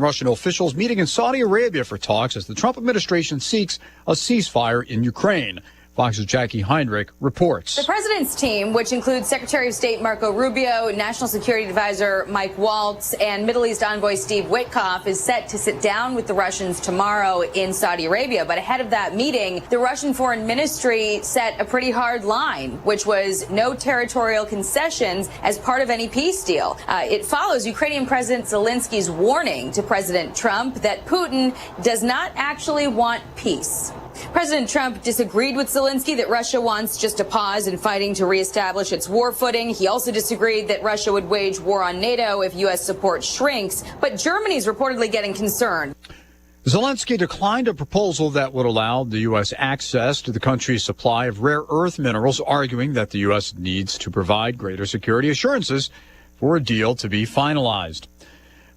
Russian officials meeting in Saudi Arabia for talks as the Trump administration seeks a ceasefire in Ukraine. Fox's Jackie Heinrich reports. The president's team, which includes Secretary of State Marco Rubio, National Security Advisor Mike Waltz, and Middle East envoy Steve Witkoff, is set to sit down with the Russians tomorrow in Saudi Arabia. But ahead of that meeting, the Russian Foreign Ministry set a pretty hard line, which was no territorial concessions as part of any peace deal. It follows Ukrainian President Zelensky's warning to President Trump that Putin does not actually want peace. President Trump disagreed with Zelensky that Russia wants just a pause in fighting to reestablish its war footing. He also disagreed that Russia would wage war on NATO if U.S. support shrinks. But Germany's reportedly getting concerned. Zelensky declined a proposal that would allow the U.S. access to the country's supply of rare earth minerals, arguing that the U.S. needs to provide greater security assurances for a deal to be finalized.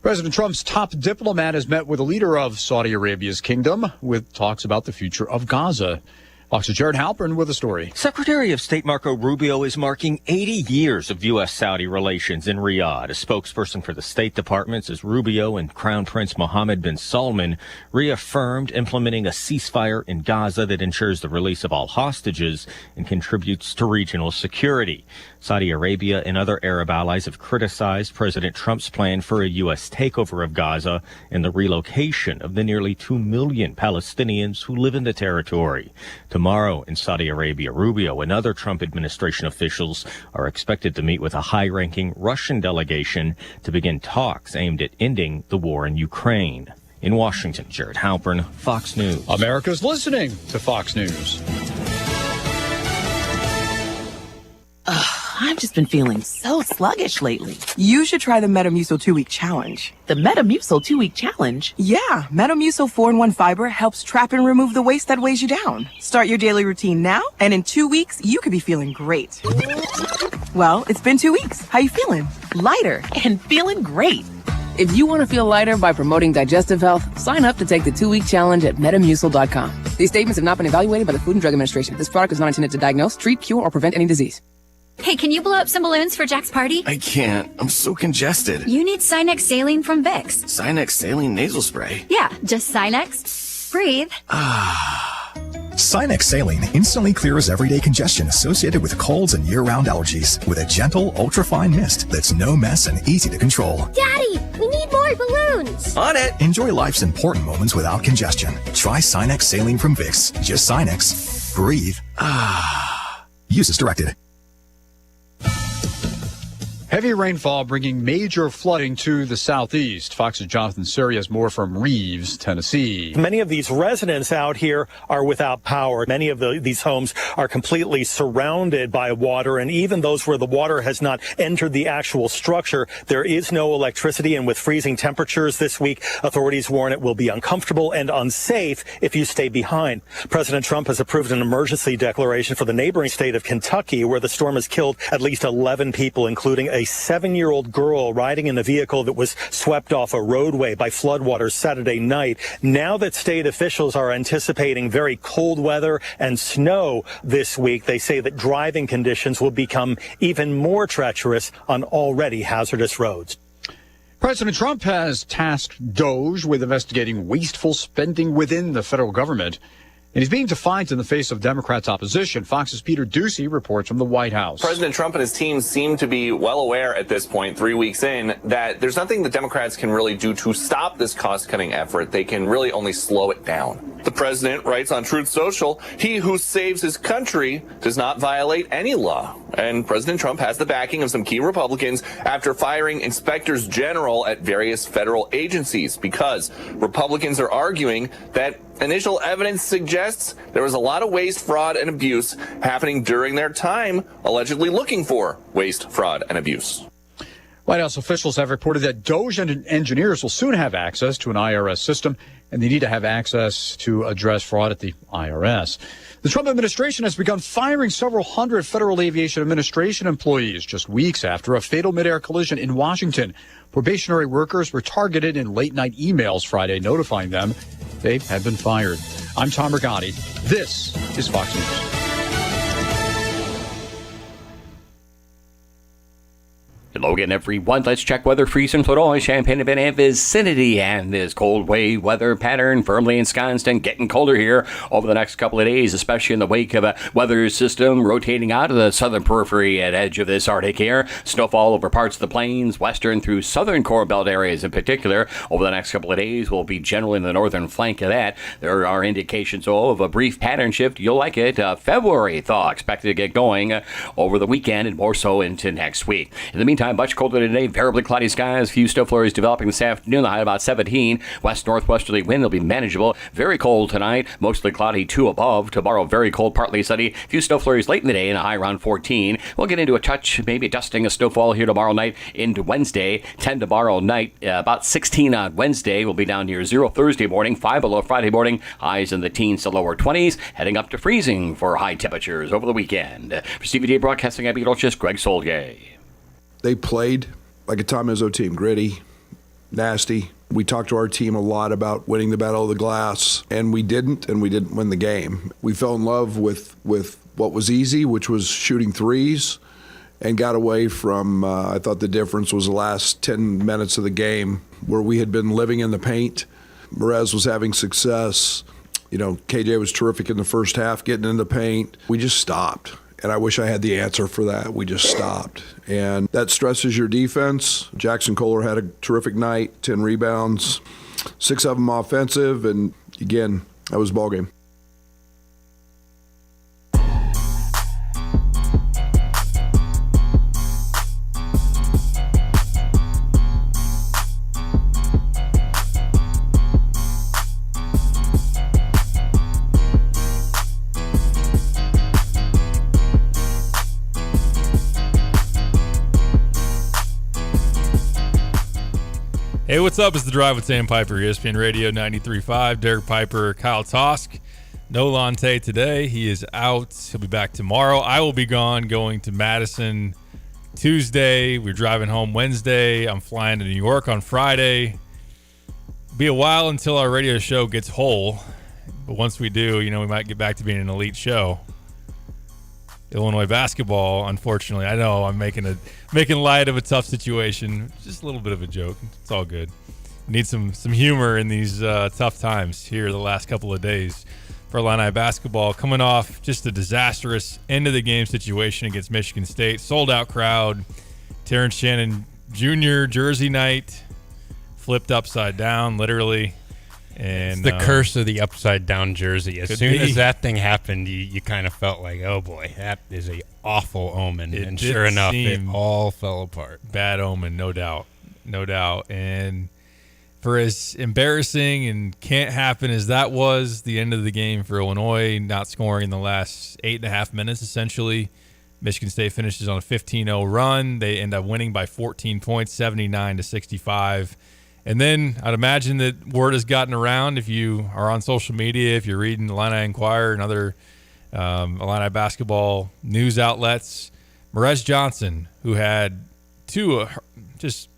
President Trump's top diplomat has met with the leader of Saudi Arabia's kingdom with talks about the future of Gaza. Fox's Jared Halpern with a story. Secretary of State Marco Rubio is marking 80 years of U.S.-Saudi relations in Riyadh. A spokesperson for the State Department says Rubio and Crown Prince Mohammed bin Salman reaffirmed implementing a ceasefire in Gaza that ensures the release of all hostages and contributes to regional security. Saudi Arabia and other Arab allies have criticized President Trump's plan for a U.S. takeover of Gaza and the relocation of the nearly 2 million Palestinians who live in the territory. Tomorrow in Saudi Arabia, Rubio and other Trump administration officials are expected to meet with a high-ranking Russian delegation to begin talks aimed at ending the war in Ukraine. In Washington, Jared Halpern, Fox News. America's listening to Fox News. I've just been feeling so sluggish lately. You should try the Metamucil 2-week challenge. The Metamucil 2-week challenge? Yeah, Metamucil 4-in-1 fiber helps trap and remove the waste that weighs you down. Start your daily routine now, and in 2 weeks, you could be feeling great. Well, it's been 2 weeks. How you feeling? Lighter and feeling great. If you want to feel lighter by promoting digestive health, sign up to take the 2-week challenge at Metamucil.com. These statements have not been evaluated by the Food and Drug Administration. This product is not intended to diagnose, treat, cure, or prevent any disease. Hey, can you blow up some balloons for Jack's party? I can't. I'm so congested. You need Sinex Saline from Vicks. Sinex Saline nasal spray? Yeah, just Sinex. Breathe. Sinex Saline instantly clears everyday congestion associated with colds and year-round allergies with a gentle, ultra-fine mist that's no mess and easy to control. Daddy, we need more balloons. On it. Enjoy life's important moments without congestion. Try Sinex Saline from Vicks. Just Sinex. Breathe. Use as directed. Heavy rainfall bringing major flooding to the southeast. Fox's Jonathan Suri has more from Reeves, Tennessee. Many of these residents out here are without power. Many of these homes are completely surrounded by water, and even those where the water has not entered the actual structure, there is no electricity. And with freezing temperatures this week, authorities warn it will be uncomfortable and unsafe if you stay behind. President Trump has approved an emergency declaration for the neighboring state of Kentucky, where the storm has killed at least 11 people, including a 7-year-old girl riding in a vehicle that was swept off a roadway by floodwaters Saturday night. Now that state officials are anticipating very cold weather and snow this week, they say that driving conditions will become even more treacherous on already hazardous roads. President Trump has tasked DOJ with investigating wasteful spending within the federal government. And he's being defiant in the face of Democrats' opposition. Fox's Peter Doocy reports from the White House. President Trump and his team seem to be well aware at this point, 3 weeks in, that there's nothing the Democrats can really do to stop this cost-cutting effort. They can really only slow it down. The president writes on Truth Social, he who saves his country does not violate any law. And President Trump has the backing of some key Republicans after firing inspectors general at various federal agencies, because Republicans are arguing that initial evidence suggests there was a lot of waste, fraud, and abuse happening during their time allegedly looking for waste, fraud, and abuse. White House officials have reported that DOJ engineers will soon have access to an IRS system, and they need to have access to address fraud at the IRS. The Trump administration has begun firing several hundred Federal Aviation Administration employees just weeks after a fatal midair collision in Washington. Probationary workers were targeted in late-night emails Friday notifying them they had been fired. I'm Tom Rigotti. This is Fox News. Hello again, everyone. Let's check weather for Eastern Illinois, Champaign-Urbana and vicinity. And this cold wave weather pattern firmly ensconced and getting colder here over the next couple of days, especially in the wake of a weather system rotating out of the southern periphery at edge of this Arctic air. Snowfall over parts of the plains, western through southern core belt areas in particular. Over the next couple of days will be generally in the northern flank of that. There are indications, of a brief pattern shift. You'll like it. February thaw expected to get going over the weekend and more so into next week. In the meantime, much colder today, variably cloudy skies, few snow flurries developing this afternoon, the high about 17. West-northwesterly wind will be manageable. Very cold tonight, mostly cloudy 2 above. Tomorrow, very cold, partly sunny. Few snow flurries late in the day and a high around 14. We'll get into a touch, maybe dusting of snowfall here tomorrow night into Wednesday. 10 tomorrow night, about 16 on Wednesday. We'll be down near 0 Thursday morning, 5 below Friday morning. Highs in the teens to lower 20s, heading up to freezing for high temperatures over the weekend. For CVJ Broadcasting, I'm Pete Olchis, Greg Solgay. They played like a Tom Izzo team, gritty, nasty. We talked to our team a lot about winning the battle of the glass, and we didn't win the game. We fell in love with what was easy, which was shooting threes, and got away from, I thought the difference was the last 10 minutes of the game where we had been living in the paint. Merez was having success. KJ was terrific in the first half, getting in the paint. We just stopped. And I wish I had the answer for that. We just stopped. And that stresses your defense. Jackson Kohler had a terrific night, 10 rebounds, 6 of them offensive. And again, that was the ball game. Hey, what's up? It's The Drive with Sam Piper, ESPN Radio 93.5. Derek Piper, Kyle Tosk. No Lante today. He is out. He'll be back tomorrow. I will be gone, going to Madison Tuesday. We're driving home Wednesday. I'm flying to New York on Friday. Be a while until our radio show gets whole. But once we do, we might get back to being an elite show. Illinois basketball, unfortunately. I know I'm making light of a tough situation. Just a little bit of a joke. It's all good. Need some humor in these tough times here the last couple of days for Illini basketball. Coming off just a disastrous end of the game situation against Michigan State. Sold out crowd. Terrence Shannon Jr. jersey night flipped upside down, literally. And it's the curse of the upside down jersey. As soon as that thing happened, you kind of felt like, oh boy, that is a awful omen. And sure enough, it all fell apart. Bad omen, no doubt. And for as embarrassing and can't happen as that was, the end of the game for Illinois, not scoring in the last 8.5 minutes, essentially. Michigan State finishes on a 15-0 run. They end up winning by 14 points, 79-65. And then I'd imagine that word has gotten around, if you are on social media, if you're reading the Illini Inquirer and other Illini basketball news outlets. Merez Johnson, who had 2 just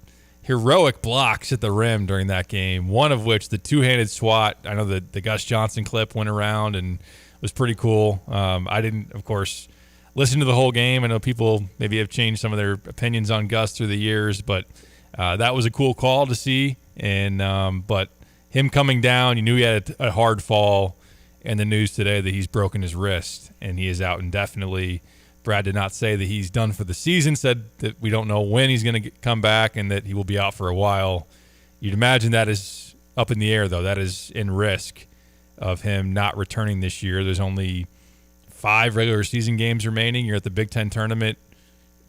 heroic blocks at the rim during that game, one of which, the two-handed swat. I know that the Gus Johnson clip went around and was pretty cool. I didn't, of course, listen to the whole game. I know people maybe have changed some of their opinions on Gus through the years, but that was a cool call to see, but him coming down, you knew he had a hard fall, and the news today that he's broken his wrist and he is out indefinitely. Brad did not say that he's done for the season, said that we don't know when he's going to come back and that he will be out for a while. You'd imagine that is up in the air, though. That is in risk of him not returning this year. There's only 5 regular season games remaining. You're at the Big Ten tournament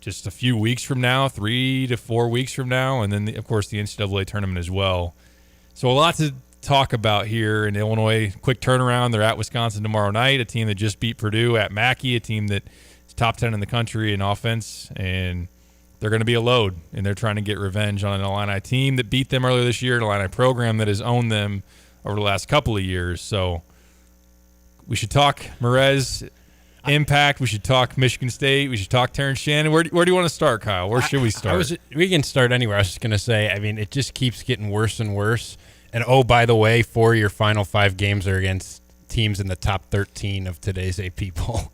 just a few weeks from now, 3 to 4 weeks from now, and then, of course, the NCAA tournament as well. So a lot to talk about here in Illinois. Quick turnaround. They're at Wisconsin tomorrow night, a team that just beat Purdue at Mackey, a team that is top 10 in the country in offense, and they're going to be a load, and they're trying to get revenge on an Illini team that beat them earlier this year, an Illini program that has owned them over the last couple of years. So we should talk Merez impact. We should talk Michigan State. We should talk Terrence Shannon. Where do you want to start, Kyle? Where should we start? We can start anywhere. I was just going to say, it just keeps getting worse and worse. And, by the way, 4 of your final 5 games are against teams in the top 13 of today's AP poll.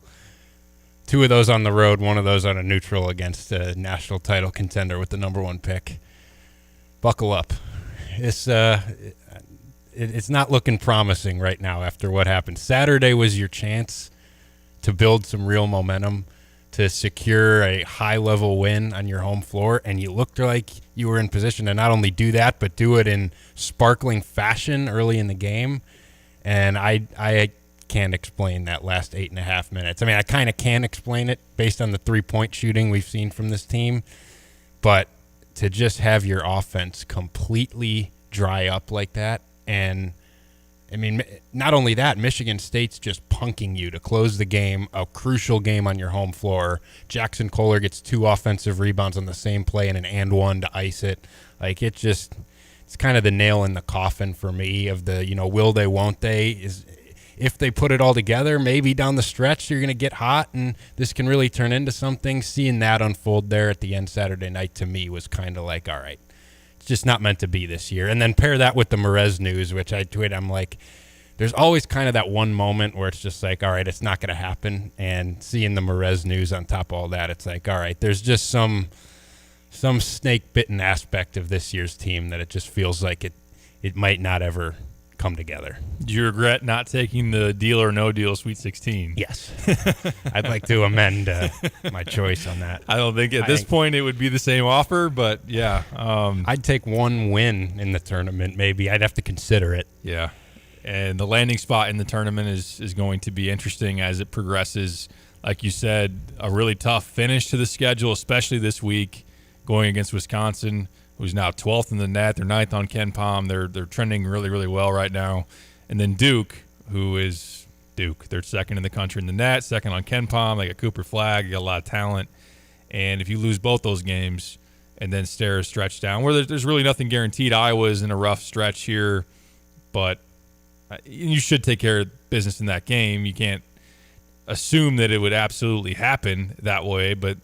2 of those on the road, 1 of those on a neutral against a national title contender with the number 1 pick. Buckle up. It's not looking promising right now after what happened. Saturday was your chance to build some real momentum, to secure a high-level win on your home floor, and you looked like you were in position to not only do that, but do it in sparkling fashion early in the game. And I can't explain that last 8.5 minutes. I mean, I kind of can explain it based on the 3-point shooting we've seen from this team, but to just have your offense completely dry up like that, and I mean, not only that, Michigan State's just punking you to close the game, a crucial game on your home floor. Jackson Kohler gets 2 offensive rebounds on the same play and an and one to ice it. Like, it's kind of the nail in the coffin for me of the, will they, won't they? Is if they put it all together, maybe down the stretch you're going to get hot and this can really turn into something. Seeing that unfold there at the end Saturday night to me was kind of like, all right, it's just not meant to be this year. And then pair that with the Merez news, which I tweet, I'm like, there's always kind of that one moment where it's just like, all right, it's not going to happen. And seeing the Merez news on top of all that, it's like, all right, there's just some snake-bitten aspect of this year's team that it just feels like it might not ever come together. Do you regret not taking the Deal or No Deal Sweet 16? Yes. I'd like to amend my choice on that. I don't think at this point it would be the same offer, but yeah. I'd take 1 win in the tournament maybe. I'd have to consider it. Yeah. And the landing spot in the tournament is going to be interesting as it progresses. Like you said, a really tough finish to the schedule, especially this week, going against Wisconsin, who's now 12th in the net. They're 9th on KenPom. They're trending really, really well right now. And then Duke, who is Duke. They're 2nd in the country in the net, 2nd on KenPom. They got Cooper Flagg. They got a lot of talent. And if you lose both those games and then stare a stretch down, where there's really nothing guaranteed. Iowa's in a rough stretch here, but you should take care of business in that game. You can't assume that it would absolutely happen that way, but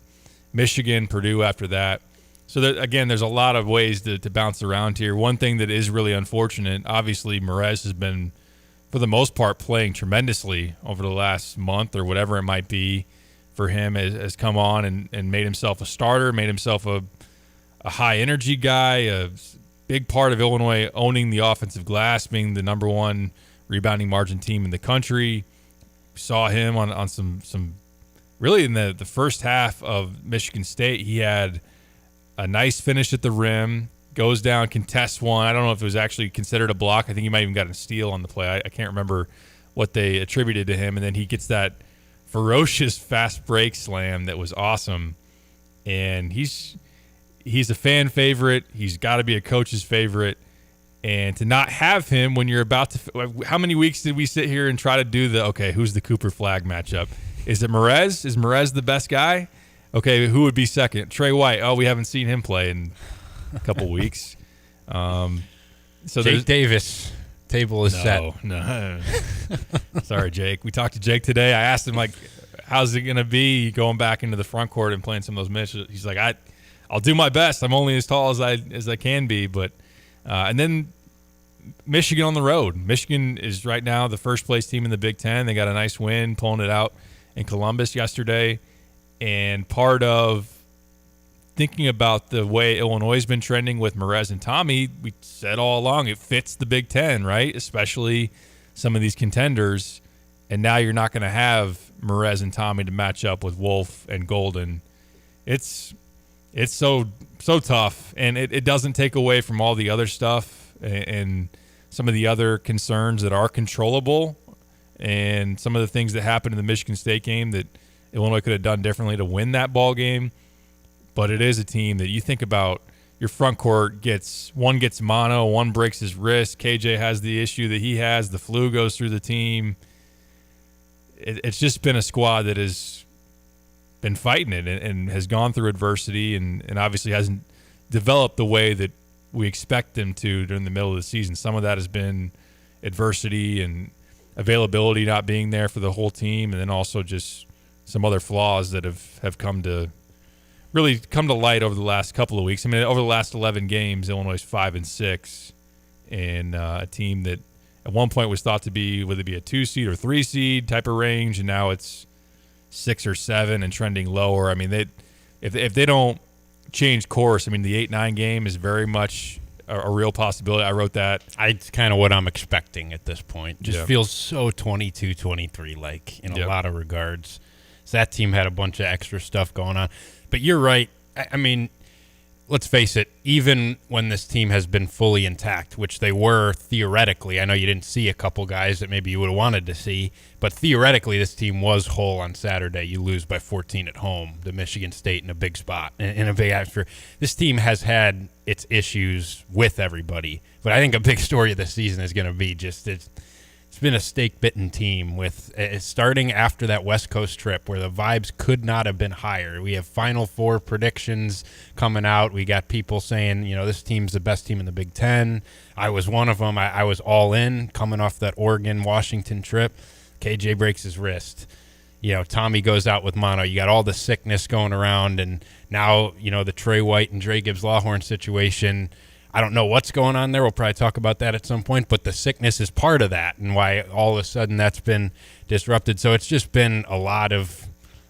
Michigan, Purdue after that. So, again, there's a lot of ways to bounce around here. One thing that is really unfortunate, obviously Merez has been, for the most part, playing tremendously over the last month or whatever it might be for him, has come on and made himself a starter, made himself a high-energy guy, a big part of Illinois owning the offensive glass, being the number 1 rebounding margin team in the country. We saw him on some really in the first half of Michigan State. He had a nice finish at the rim, goes down, contests one. I don't know if it was actually considered a block. I think he might even got a steal on the play. I can't remember what they attributed to him. And then he gets that ferocious fast break slam that was awesome. And he's a fan favorite. He's got to be a coach's favorite. And to not have him when you're about to – how many weeks did we sit here and try to do who's the Cooper Flagg matchup? Is it Merez? Is Merez the best guy? Okay, who would be second? Trey White. Oh, we haven't seen him play in a couple weeks. So Jake Davis. Table is set. No. Sorry, Jake. We talked to Jake today. I asked him, how's it going to be going back into the front court and playing some of those minutes? He's like, I'll do my best. I'm only as tall as I can be. But and then Michigan on the road. Michigan is right now the first-place team in the Big Ten. They got a nice win, pulling it out in Columbus yesterday. And part of thinking about the way Illinois has been trending with Merez and Tommy, we said all along it fits the Big Ten, right? Especially some of these contenders. And now you're not going to have Merez and Tommy to match up with Wolf and Golden. It's so tough, and it doesn't take away from all the other stuff and some of the other concerns that are controllable and some of the things that happened in the Michigan State game that Illinois could have done differently to win that ball game. But it is a team that you think about. Your front court gets mono, one breaks his wrist. KJ has the issue that he has. The flu goes through the team. It's just been a squad that has been fighting it and has gone through adversity and obviously hasn't developed the way that we expect them to during the middle of the season. Some of that has been adversity and availability not being there for the whole team, and then also just some other flaws that have come to light over the last couple of weeks. I mean, over the last 11 games, Illinois is 5-6, and a team that at one point was thought to be, whether it be a 2 seed or 3 seed type of range, and now it's 6 or 7 and trending lower. I mean, if they don't change course, I mean, the 8-9 game is very much a real possibility. I wrote that. It's kind of what I'm expecting at this point. Just Yeah. feels so 22-23 like in a Yep. lot of regards. So that team had a bunch of extra stuff going on. But you're right. I mean, let's face it, even when this team has been fully intact, which they were theoretically, I know you didn't see a couple guys that maybe you would have wanted to see, but theoretically this team was whole on Saturday. You lose by 14 at home to Michigan State in a big spot, in a big atmosphere. This team has had its issues with everybody, but I think a big story of the season is going to be just it's been a stake-bitten team with starting after that West Coast trip where the vibes could not have been higher. We have Final Four predictions coming out. We got people saying, this team's the best team in the Big Ten. I was one of them. I was all in coming off that Oregon-Washington trip. KJ breaks his wrist. Tommy goes out with mono. You got all the sickness going around, and now, the Trey White and Dre Gibbs-Lawhorn situation. I don't know what's going on there. We'll probably talk about that at some point, but the sickness is part of that and why all of a sudden that's been disrupted. So it's just been a lot of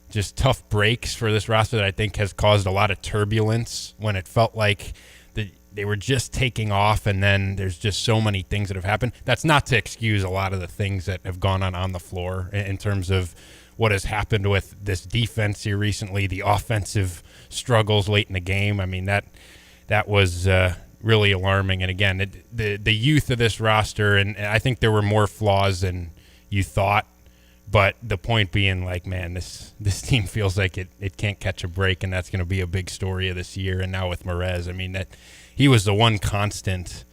just tough breaks for this roster that I think has caused a lot of turbulence when it felt like they were just taking off, and then there's just so many things that have happened. That's not to excuse a lot of the things that have gone on the floor in terms of what has happened with this defense here recently, the offensive struggles late in the game. I mean, that was really alarming. And again, the youth of this roster, and I think there were more flaws than you thought, but the point being, like, man, this team feels like it can't catch a break, and that's going to be a big story of this year. And now with Merez, I mean, that he was the one constant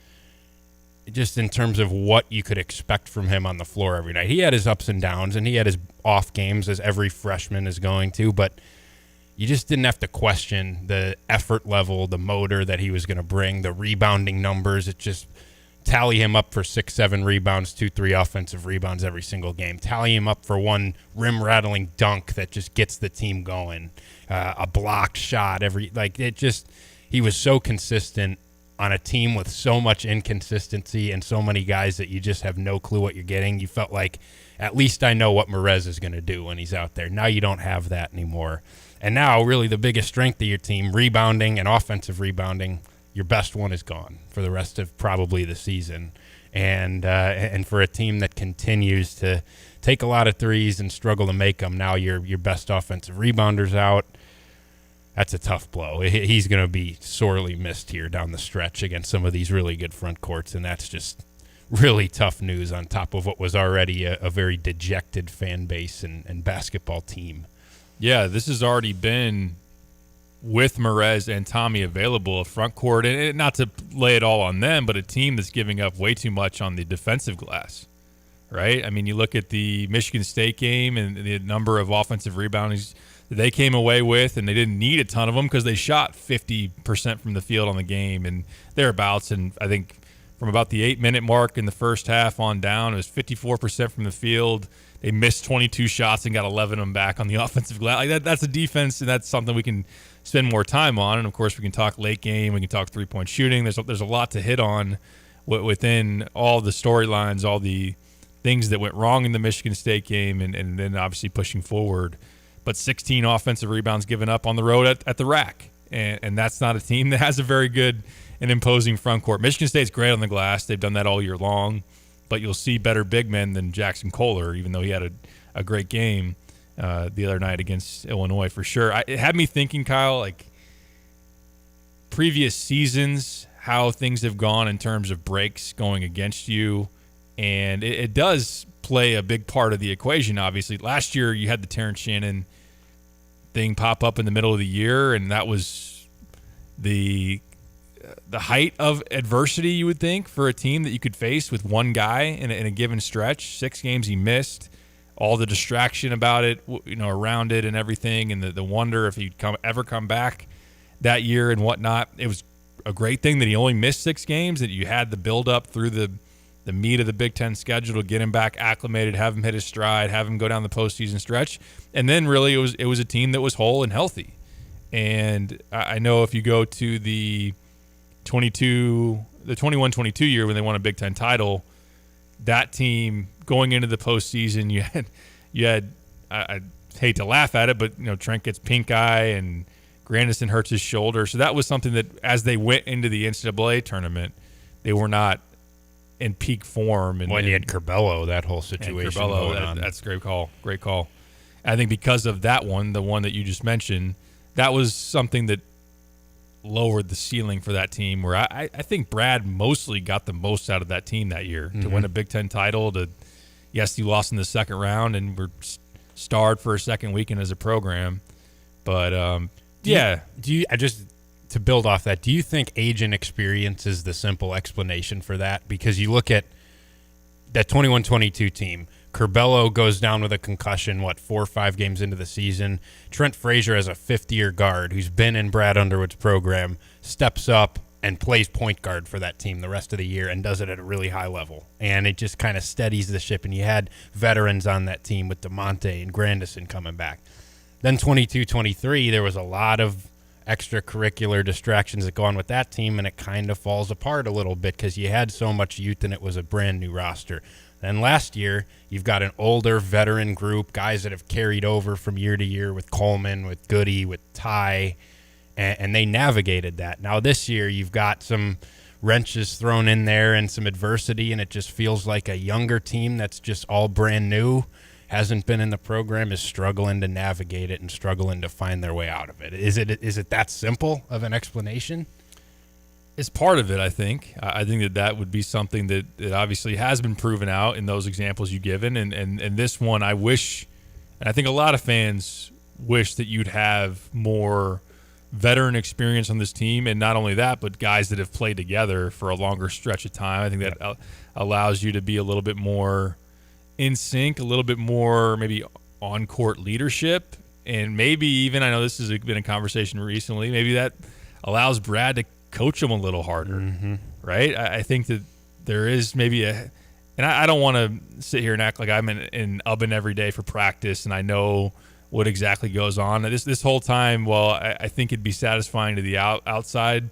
just in terms of what you could expect from him on the floor every night. He had his ups and downs, and he had his off games, as every freshman is going to, but you just didn't have to question the effort level, the motor that he was going to bring, the rebounding numbers. It just tally him up for 6-7 rebounds, 2-3 offensive rebounds every single game. Tally him up for one rim-rattling dunk that just gets the team going, a blocked shot. He was so consistent on a team with so much inconsistency and so many guys that you just have no clue what you're getting. You felt like, at least I know what Merez is going to do when he's out there. Now you don't have that anymore. And now, really, the biggest strength of your team, rebounding and offensive rebounding, your best one is gone for the rest of probably the season. And for a team that continues to take a lot of threes and struggle to make them, now your best offensive rebounder's out. That's a tough blow. He's going to be sorely missed here down the stretch against some of these really good front courts, and that's just really tough news on top of what was already a very dejected fan base and basketball team. Yeah, this has already been, with Merez and Tommy available, a front court, and not to lay it all on them, but a team that's giving up way too much on the defensive glass, right? I mean, you look at the Michigan State game and the number of offensive rebounds that they came away with, and they didn't need a ton of them because they shot 50% from the field on the game and thereabouts. And I think from about the 8-minute mark in the first half on down, it was 54% from the field. They missed 22 shots and got 11 of them back on the offensive glass. Like that's a defense, and that's something we can spend more time on. And, of course, we can talk late game. We can talk three-point shooting. There's a lot to hit on within all the storylines, all the things that went wrong in the Michigan State game, and then obviously pushing forward. But 16 offensive rebounds given up on the road at the rack. And that's not a team that has a very good and imposing front court. Michigan State's great on the glass. They've done that all year long. But you'll see better big men than Jackson Kohler, even though he had a great game the other night against Illinois for sure. It had me thinking, Kyle, like previous seasons, how things have gone in terms of breaks going against you. And it does play a big part of the equation, obviously. Last year, you had the Terrence Shannon thing pop up in the middle of the year, and that was the height of adversity, you would think, for a team that you could face with one guy in a given stretch. 6 games he missed, all the distraction about it, around it and everything, and the wonder if he'd ever come back that year and whatnot. It was a great thing that he only missed 6 games, that you had the build-up through the meat of the Big Ten schedule to get him back acclimated, have him hit his stride, have him go down the postseason stretch. And then really it was a team that was whole and healthy. And I know if you go to the 21-22 year when they won a Big Ten title, that team going into the postseason, you had I hate to laugh at it, but Trent gets pink eye and Grandison hurts his shoulder. So that was something that as they went into the NCAA tournament, they were not in peak form. And when you had Curbelo, that whole situation going on. That's a great call. Great call. I think because of that one, the one that you just mentioned, that was something that lowered the ceiling for that team, where I think Brad mostly got the most out of that team that year to win a Big Ten title. Yes, you lost in the second round and were starred for a second weekend as a program. But, to build off that, do you think age and experience is the simple explanation for that? Because you look at that 21-22 team, Curbelo goes down with a concussion, 4 or 5 games into the season. Trent Frazier, as a fifth-year guard who's been in Brad Underwood's program, steps up and plays point guard for that team the rest of the year and does it at a really high level. And it just kind of steadies the ship. And you had veterans on that team with DeMonte and Grandison coming back. Then 22-23, there was a lot of extracurricular distractions that go on with that team, and it kind of falls apart a little bit because you had so much youth and it was a brand new roster. Then last year, you've got an older veteran group, guys that have carried over from year to year with Coleman, with Goody, with Ty, and they navigated that. Now this year, you've got some wrenches thrown in there and some adversity, and it just feels like a younger team that's just all brand new, hasn't been in the program, is struggling to navigate it and struggling to find their way out of it. Is it that simple of an explanation? It's part of it, I think. I think that would be something that obviously has been proven out in those examples you've given. And this one, I wish, and I think a lot of fans wish that you'd have more veteran experience on this team. And not only that, but guys that have played together for a longer stretch of time. I think that allows you to be a little bit more in sync, a little bit more maybe on-court leadership. And maybe even, I know this has been a conversation recently, maybe that allows Brad to coach them a little harder, right? I think that there is maybe and I don't want to sit here and act like I'm in Ubben every day for practice and I know what exactly goes on. This whole time, well, I think it'd be satisfying to the outside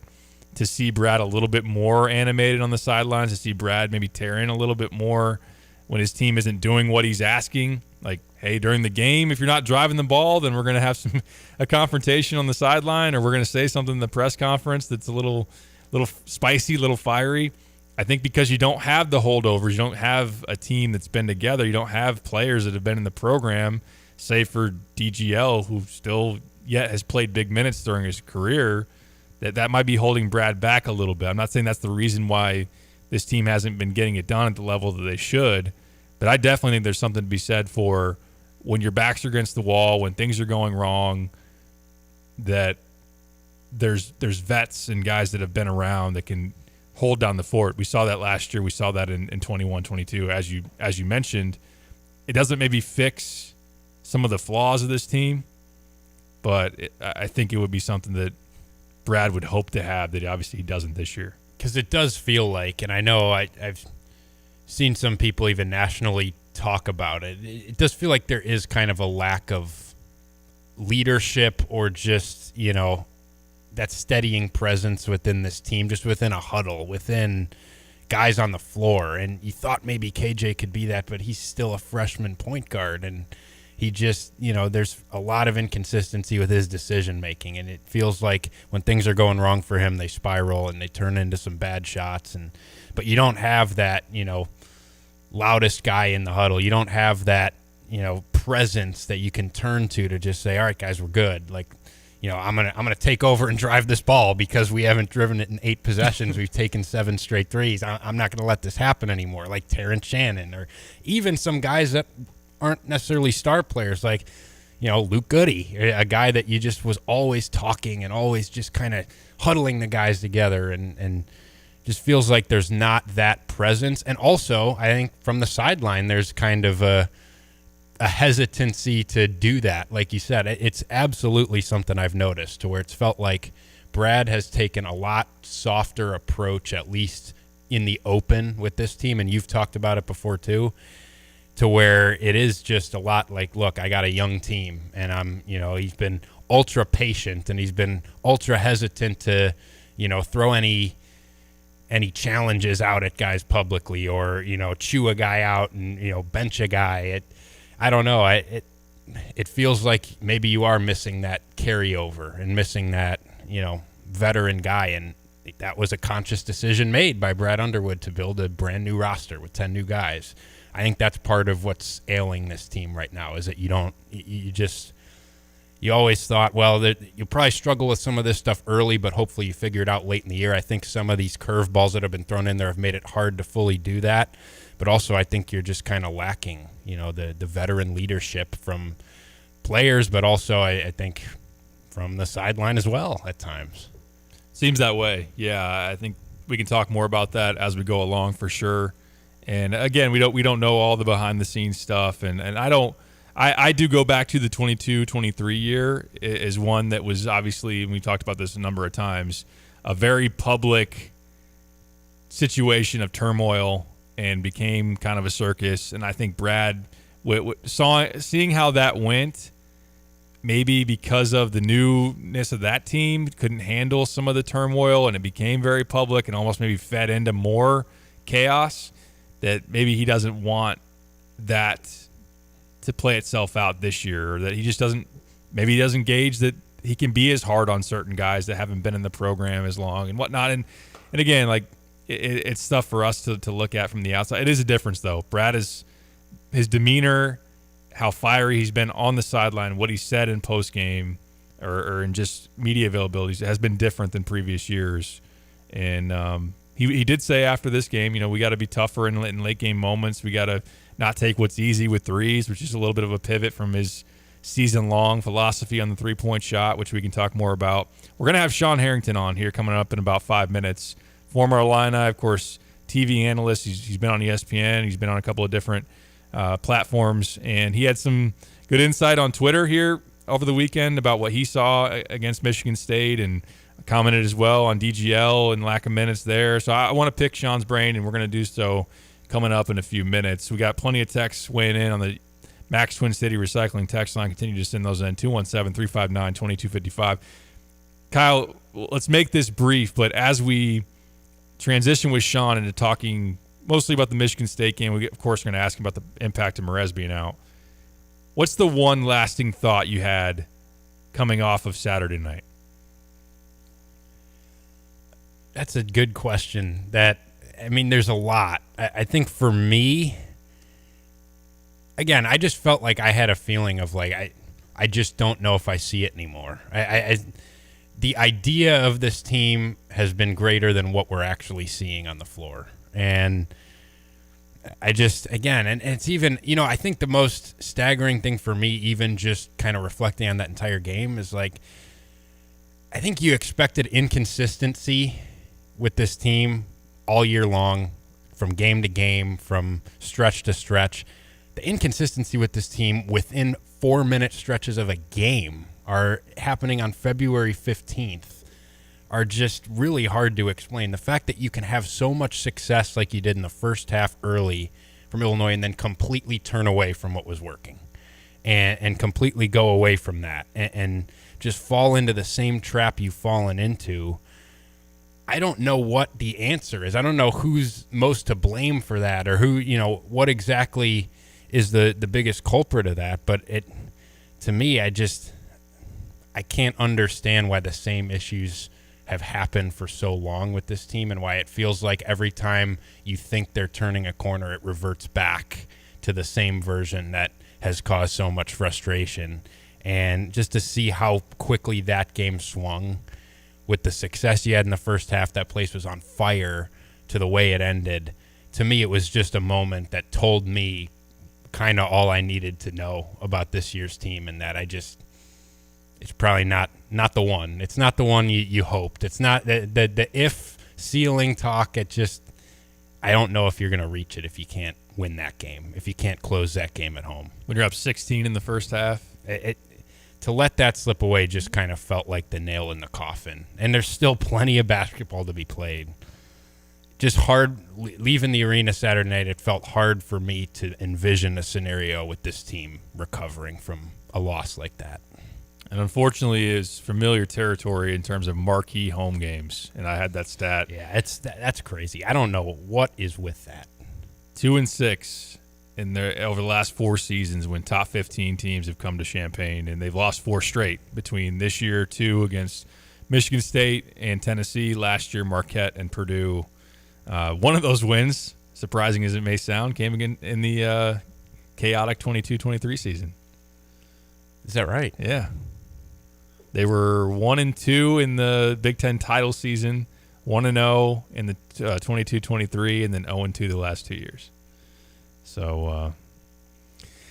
to see Brad a little bit more animated on the sidelines, to see Brad maybe tear in a little bit more when his team isn't doing what he's asking. Like, hey, during the game, if you're not driving the ball, then we're going to have a confrontation on the sideline, or we're going to say something in the press conference that's a little spicy, a little fiery. I think because you don't have the holdovers, you don't have a team that's been together, you don't have players that have been in the program, save for DGL, who still yet has played big minutes during his career, that might be holding Brad back a little bit. I'm not saying that's the reason why this team hasn't been getting it done at the level that they should, but I definitely think there's something to be said for when your backs are against the wall, when things are going wrong, that there's vets and guys that have been around that can hold down the fort. We saw that last year. We saw that in 21-22. As you mentioned, it doesn't maybe fix some of the flaws of this team, but I think it would be something that Brad would hope to have that obviously he doesn't this year. Because it does feel like, and I know I've seen some people even nationally talk about it, it does feel like there is kind of a lack of leadership or just, that steadying presence within this team, just within a huddle, within guys on the floor. And you thought maybe KJ could be that, but he's still a freshman point guard. And he just, there's a lot of inconsistency with his decision making. And it feels like when things are going wrong for him, they spiral and they turn into some bad shots. But you don't have that, loudest guy in the huddle. You don't have that, presence that you can turn to just say, all right, guys, we're good. Like, I'm gonna take over and drive this ball because we haven't driven it in 8 possessions. We've taken 7 straight threes. I'm not gonna let this happen anymore. Like Terrence Shannon, or even some guys that aren't necessarily star players, like Luke Goody, a guy that you just was always talking and always just kind of huddling the guys together, and just feels like there's not that presence. And also, I think from the sideline, there's kind of a hesitancy to do that. Like you said, it's absolutely something I've noticed, to where it's felt like Brad has taken a lot softer approach, at least in the open with this team. And you've talked about it before too, to where it is just a lot like, look, I got a young team, and he's been ultra patient and he's been ultra hesitant to, throw any challenges out at guys publicly, or, chew a guy out and, bench a guy. I don't know. it feels like maybe you are missing that carryover and missing that, veteran guy. And that was a conscious decision made by Brad Underwood to build a brand new roster with 10 new guys. I think that's part of what's ailing this team right now, is that you always thought, well, you'll probably struggle with some of this stuff early, but hopefully you figure it out late in the year. I think some of these curveballs that have been thrown in there have made it hard to fully do that. But also I think you're just kind of lacking, the veteran leadership from players, but also I think from the sideline as well at times. Seems that way. Yeah, I think we can talk more about that as we go along for sure. And again, we don't know all the behind the scenes stuff, and I do go back to the 22-23 year is one that was obviously, and we talked about this a number of times, a very public situation of turmoil and became kind of a circus. And I think Brad seeing how that went, maybe because of the newness of that team, couldn't handle some of the turmoil, and it became very public and almost maybe fed into more chaos, that maybe he doesn't want that to play itself out this year, or that he just doesn't gauge that he can be as hard on certain guys that haven't been in the program as long and whatnot. And again, like it's stuff for us to look at from the outside. It is a difference though. Brad is, his demeanor, how fiery he's been on the sideline, what he said in post game or in just media availabilities has been different than previous years. And he did say after this game, we got to be tougher in late game moments. We got to not take what's easy with threes, which is a little bit of a pivot from his season-long philosophy on the three-point shot, which we can talk more about. We're going to have Sean Harrington on here coming up in about 5 minutes. Former Illini, of course, TV analyst. He's been on ESPN. He's been on a couple of different platforms, and he had some good insight on Twitter here over the weekend about what he saw against Michigan State, and commented as well on DGL and lack of minutes there. So I want to pick Sean's brain, and we're going to do so coming up in a few minutes. We got plenty of texts weighing in on the Max Twin City Recycling text line. Continue to send those in, 217-359-2255. Kyle, let's make this brief, but as we transition with Sean into talking mostly about the Michigan State game, we, of course, are going to ask him about the impact of Merez being out. What's the one lasting thought you had coming off of Saturday night? That's a good question. There's a lot. I think for me, again, I just felt like I had a feeling of like, I just don't know if I see it anymore. The idea of this team has been greater than what we're actually seeing on the floor. And I just, again, and it's even, I think the most staggering thing for me, even just kind of reflecting on that entire game, is like, I think you expected inconsistency with this team all year long, from game to game, from stretch to stretch. The inconsistency with this team within 4-minute stretches of a game are happening on February 15th are just really hard to explain. The fact that you can have so much success like you did in the first half early from Illinois and then completely turn away from what was working and completely go away from that and just fall into the same trap you've fallen into. I don't know what the answer is. I don't know who's most to blame for that, or who, what exactly is the biggest culprit of that. But to me, I can't understand why the same issues have happened for so long with this team, and why it feels like every time you think they're turning a corner, it reverts back to the same version that has caused so much frustration. And just to see how quickly that game swung with the success you had in the first half, that place was on fire, to the way it ended. To me, it was just a moment that told me kind of all I needed to know about this year's team, and that it's probably not the one. It's not the one you hoped. It's not the if ceiling talk. I don't know if you're going to reach it if you can't win that game, if you can't close that game at home. When you're up 16 in the first half? To let that slip away just kind of felt like the nail in the coffin. And there's still plenty of basketball to be played. Just hard leaving the arena Saturday night. It felt hard for me to envision a scenario with this team recovering from a loss like that. And unfortunately, is familiar territory in terms of marquee home games. And I had that stat. Yeah, that's crazy. I don't know what is with that. 2-6 over the last 4 seasons when top 15 teams have come to Champaign, and they've lost 4 straight between this year 2 against Michigan State and Tennessee, last year Marquette and Purdue. One of those wins, surprising as it may sound, came again in the chaotic 22-23 season. Is that right? Yeah. They were 1-2 in the Big Ten title season, 1-0 in the 22-23, and then 0-2 the last 2 years. So,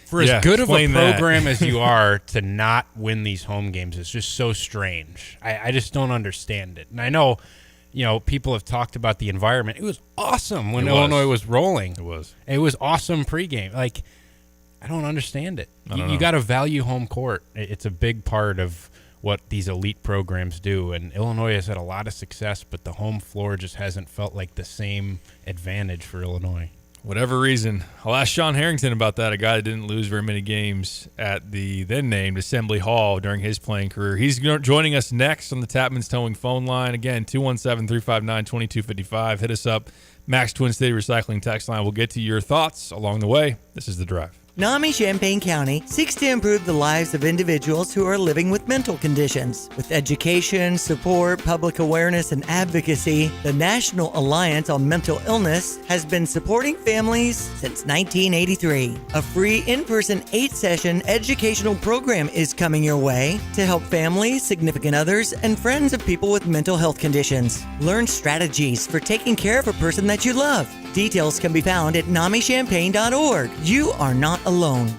for as good of a that. program as you are, to not win these home games is just so strange. I just don't understand it. And I know, people have talked about the environment. It was awesome when Illinois was rolling. It was. It was awesome pregame. Like, I don't understand it. You got to value home court. It's a big part of what these elite programs do. And Illinois has had a lot of success, but the home floor just hasn't felt like the same advantage for Illinois. Whatever reason. I'll ask Sean Harrington about that, a guy that didn't lose very many games at the then-named Assembly Hall during his playing career. He's joining us next on the Tapman's Towing phone line. Again, 217-359-2255. Hit us up. Max Twin City Recycling text line. We'll get to your thoughts along the way. This is The Drive. NAMI Champaign County seeks to improve the lives of individuals who are living with mental conditions. With education, support, public awareness, and advocacy, the National Alliance on Mental Illness has been supporting families since 1983. A free in-person 8-session educational program is coming your way to help families, significant others, and friends of people with mental health conditions. Learn strategies for taking care of a person that you love. Details can be found at NAMIChampaign.org. You are not alone.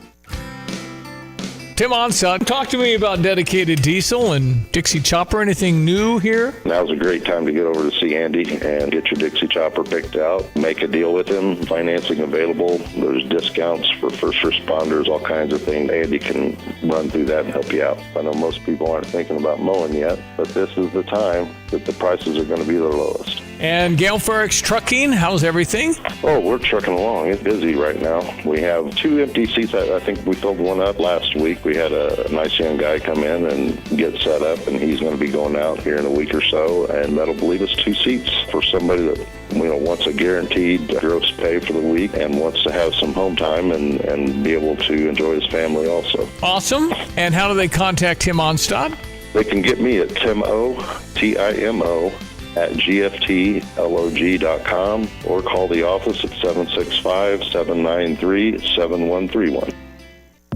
Tim Onsett, talk to me about Dedicated Diesel and Dixie Chopper. Anything new here? Now's a great time to get over to see Andy and get your Dixie Chopper picked out. Make a deal with him. Financing available. There's discounts for first responders, all kinds of things. Andy can run through that and help you out. I know most people aren't thinking about mowing yet, but this is the time that the prices are going to be the lowest. And Gale Ferrex Trucking, how's everything? Oh, we're trucking along. It's busy right now. We have 2 empty seats. I think we filled one up last week. We had a nice young guy come in and get set up, and he's going to be going out here in a week or so, and that'll leave us 2 seats for somebody that wants a guaranteed gross pay for the week and wants to have some home time and be able to enjoy his family also. Awesome. And how do they contact Tim Onsett? They can get me at Timo, Timo, at gftlog.com or call the office at 765-793-7131.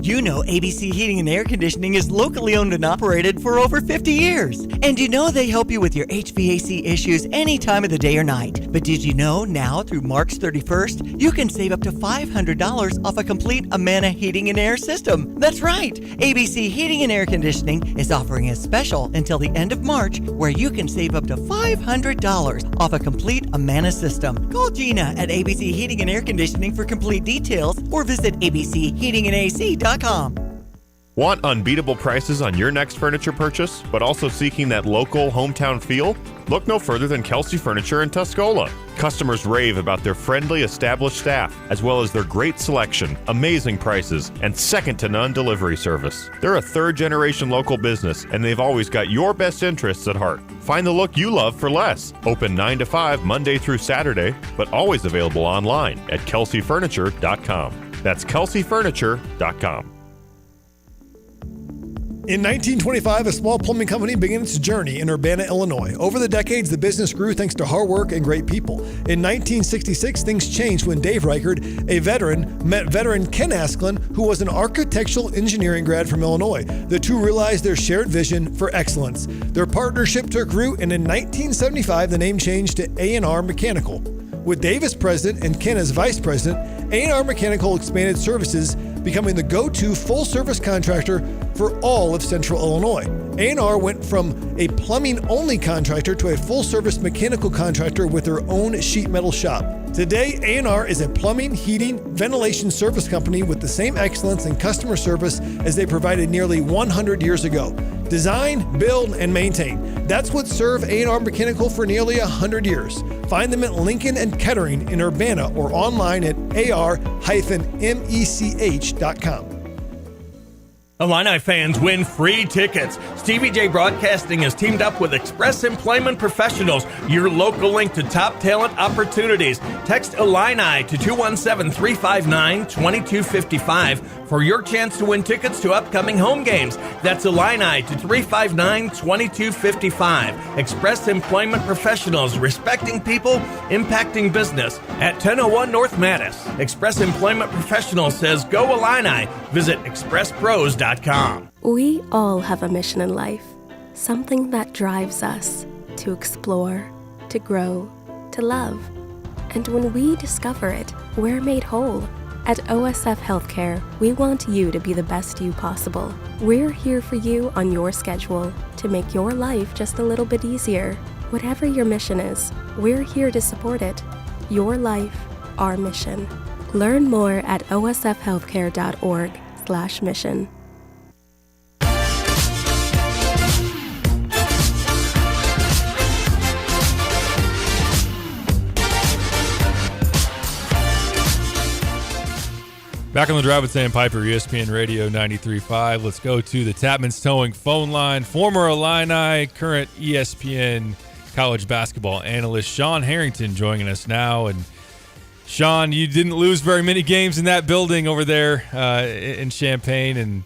You know ABC Heating and Air Conditioning is locally owned and operated for over 50 years. And you know they help you with your HVAC issues any time of the day or night. But did you know now through March 31st, you can save up to $500 off a complete Amana heating and air system? That's right. ABC Heating and Air Conditioning is offering a special until the end of March where you can save up to $500 off a complete Amana system. Call Gina at ABC Heating and Air Conditioning for complete details or visit abcheatingandac.com. Want unbeatable prices on your next furniture purchase, but also seeking that local hometown feel? Look no further than Kelsey Furniture in Tuscola. Customers rave about their friendly, established staff, as well as their great selection, amazing prices, and second-to-none delivery service. They're a third-generation local business, and they've always got your best interests at heart. Find the look you love for less. Open 9 to 5 Monday through Saturday, but always available online at kelseyfurniture.com. That's kelseyfurniture.com. In 1925, a small plumbing company began its journey in Urbana, Illinois. Over the decades, the business grew thanks to hard work and great people. In 1966, things changed when Dave Reichard, a veteran, met veteran Ken Asklin, who was an architectural engineering grad from Illinois. The two realized their shared vision for excellence. Their partnership took root, and in 1975, the name changed to A&R Mechanical. With Dave as president and Ken as vice president, A&R Mechanical expanded services, becoming the go-to full-service contractor for all of Central Illinois. A&R went from a plumbing-only contractor to a full-service mechanical contractor with their own sheet metal shop. Today, A&R is a plumbing, heating, ventilation service company with the same excellence in customer service as they provided nearly 100 years ago. Design, build, and maintain. That's what served A&R Mechanical for nearly 100 years. Find them at Lincoln and Kettering in Urbana or online at ar-mech.com. Illini fans win free tickets. Stevie J Broadcasting has teamed up with Express Employment Professionals, your local link to top talent opportunities. Text Illini to 217-359-2255 for your chance to win tickets to upcoming home games. That's Illini to 359-2255. Express Employment Professionals, respecting people, impacting business at 1001 North Mattis. Express Employment Professionals says go Illini. Visit expresspros.com. We all have a mission in life, something that drives us to explore, to grow, to love. And when we discover it, we're made whole. At OSF Healthcare, we want you to be the best you possible. We're here for you on your schedule to make your life just a little bit easier. Whatever your mission is, we're here to support it. Your life, our mission. Learn more at osfhealthcare.org/mission. Back on the Drive with Sam Piper, ESPN Radio 93.5. Let's go to the Tapman's Towing phone line. Former Illini, current ESPN college basketball analyst Sean Harrington joining us now. And Sean, you didn't lose very many games in that building over there in Champaign, and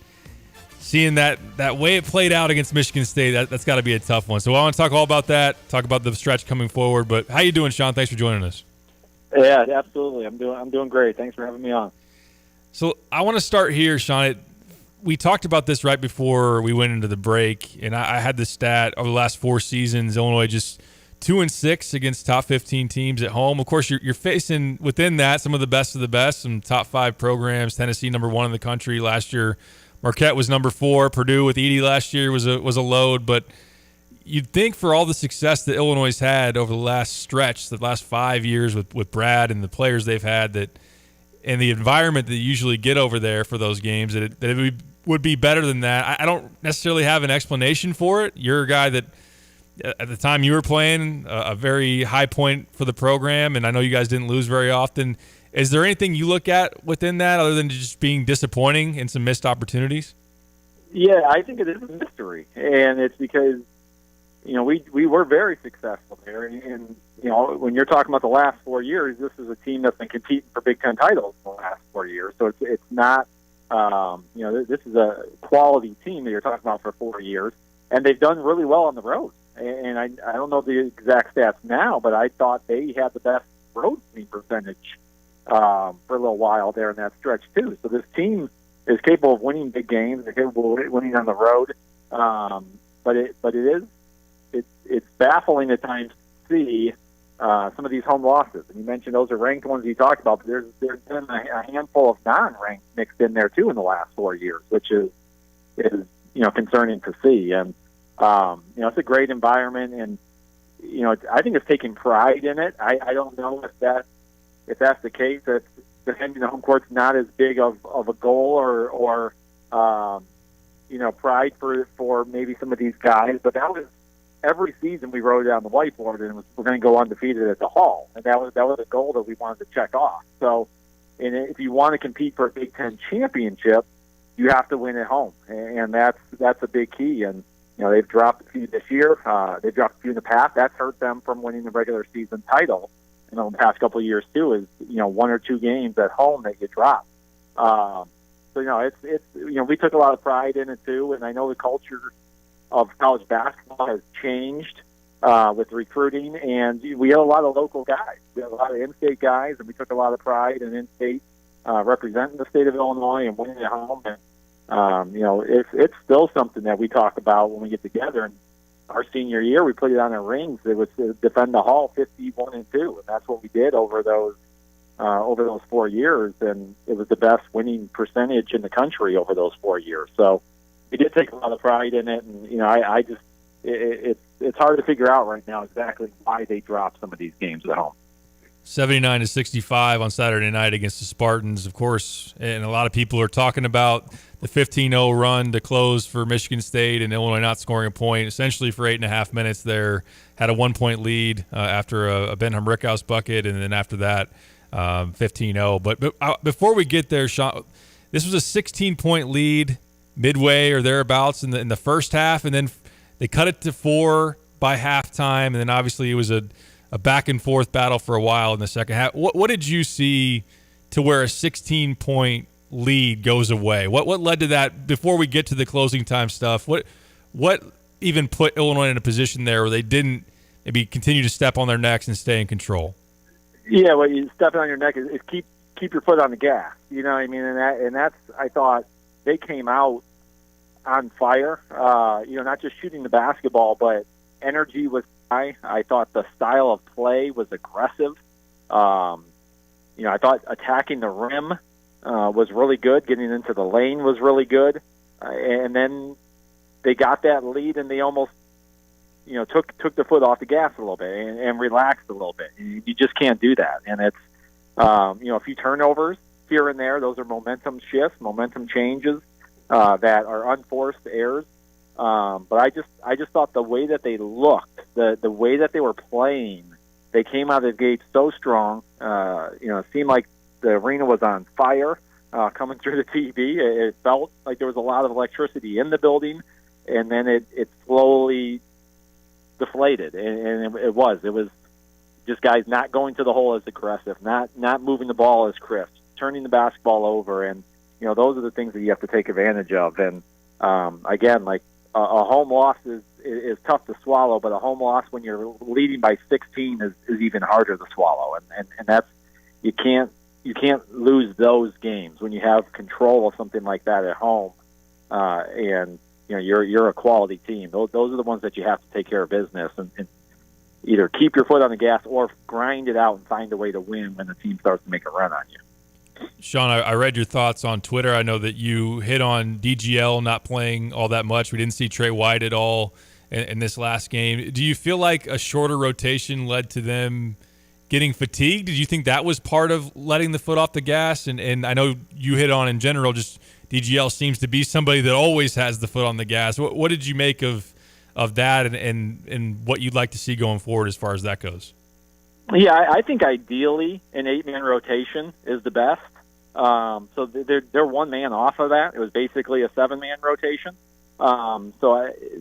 seeing that way it played out against Michigan State, that's got to be a tough one. So I want to talk all about that, talk about the stretch coming forward. But how you doing, Sean? Thanks for joining us. Yeah, absolutely. I'm doing great. Thanks for having me on. So I want to start here, Sean. We talked about this right before we went into the break, and I had the stat over the last 4 seasons, Illinois just 2-6 against top 15 teams at home. Of course, you're facing within that some of the best, some top 5 programs. Tennessee #1 in the country last year. Marquette was #4. Purdue with Edey last year was a load. But you'd think for all the success that Illinois has had over the last stretch, the last 5 years with Brad and the players they've had, that and the environment that you usually get over there for those games, that it would be better than that. I don't necessarily have an explanation for it. You're a guy that at the time you were playing a very high point for the program, and I know you guys didn't lose very often. Is there anything you look at within that other than just being disappointing and some missed opportunities? Yeah, I think it is a mystery, and it's because we were very successful there, and when you're talking about the last 4 years, this is a team that's been competing for Big Ten titles in the last 4 years. So it's not this is a quality team that you're talking about for 4 years, and they've done really well on the road. And I don't know the exact stats now, but I thought they had the best road winning percentage for a little while there in that stretch too. So this team is capable of winning big games. They're capable of winning on the road, but it's baffling at times to see some of these home losses. And you mentioned those are ranked ones you talked about, but there's been a handful of non-ranked mixed in there too in the last 4 years, which is concerning to see. And it's a great environment, and I think it's taking pride in it. I don't know if that's the case, that defending the home court's not as big of a goal or pride for maybe some of these guys, but that was every season we wrote it on the whiteboard, and we're going to go undefeated at the Hall, and that was a goal that we wanted to check off. So, and if you want to compete for a Big Ten championship, you have to win at home, and that's a big key. And they've dropped a few this year. They've dropped a few in the past. That's hurt them from winning the regular season title. The past couple of years too is 1 or 2 games at home that you drop. So it's we took a lot of pride in it too, and I know the culture of college basketball has changed with recruiting, and we had a lot of local guys. We had a lot of in-state guys, and we took a lot of pride in in-state representing the state of Illinois and winning at home. And it's still something that we talk about when we get together. And our senior year, we put it on our rings. It was to defend the Hall 51-2, and that's what we did over those 4 years. And it was the best winning percentage in the country over those 4 years. So we did take a lot of pride in it, and it's hard to figure out right now exactly why they dropped some of these games at home. 79-65 on Saturday night against the Spartans, of course, and a lot of people are talking about the 15-0 run to close for Michigan State and Illinois not scoring a point, essentially for 8.5 minutes there, had a 1-point lead after a Benham Rickhouse bucket, and then after that, 15-0. But before we get there, Sean, this was a 16-point lead midway or thereabouts in the first half, and then they cut it to 4 by halftime, and then obviously it was a back and forth battle for a while in the second half. What did you see to where a 16-point lead goes away? What led to that before we get to the closing time stuff? What even put Illinois in a position there where they didn't maybe continue to step on their necks and stay in control? Yeah, well, you stepping on your neck is keep your foot on the gas. You know what I mean? And that's I thought they came out on fire. Not just shooting the basketball, but energy was high. I thought the style of play was aggressive. I thought attacking the rim was really good. Getting into the lane was really good. And then they got that lead, and they almost, took their foot off the gas a little bit and relaxed a little bit. You just can't do that. And it's, a few turnovers here and there. Those are momentum shifts, momentum changes that are unforced errors. But I just thought the way that they looked, the way that they were playing, they came out of the gate so strong. It seemed like the arena was on fire coming through the TV. It felt like there was a lot of electricity in the building, and then it slowly deflated. And it was just guys not going to the hole as aggressive, not moving the ball as crisp, turning the basketball over, and those are the things that you have to take advantage of. And again, like a home loss is tough to swallow, but a home loss when you're leading by 16 is even harder to swallow. And that's you can't lose those games when you have control of something like that at home. And you're a quality team. Those are the ones that you have to take care of business and either keep your foot on the gas or grind it out and find a way to win when the team starts to make a run on you. Sean, I read your thoughts on Twitter. I know that you hit on DGL not playing all that much. We didn't see Trey White at all in this last game. Do you feel like a shorter rotation led to them getting fatigued? Did you think that was part of letting the foot off the gas? And I know you hit on in general, just DGL seems to be somebody that always has the foot on the gas. What did you make of that and what you'd like to see going forward as far as that goes? Yeah, I think ideally an 8-man rotation is the best. So they're one man off of that. It was basically a 7-man rotation.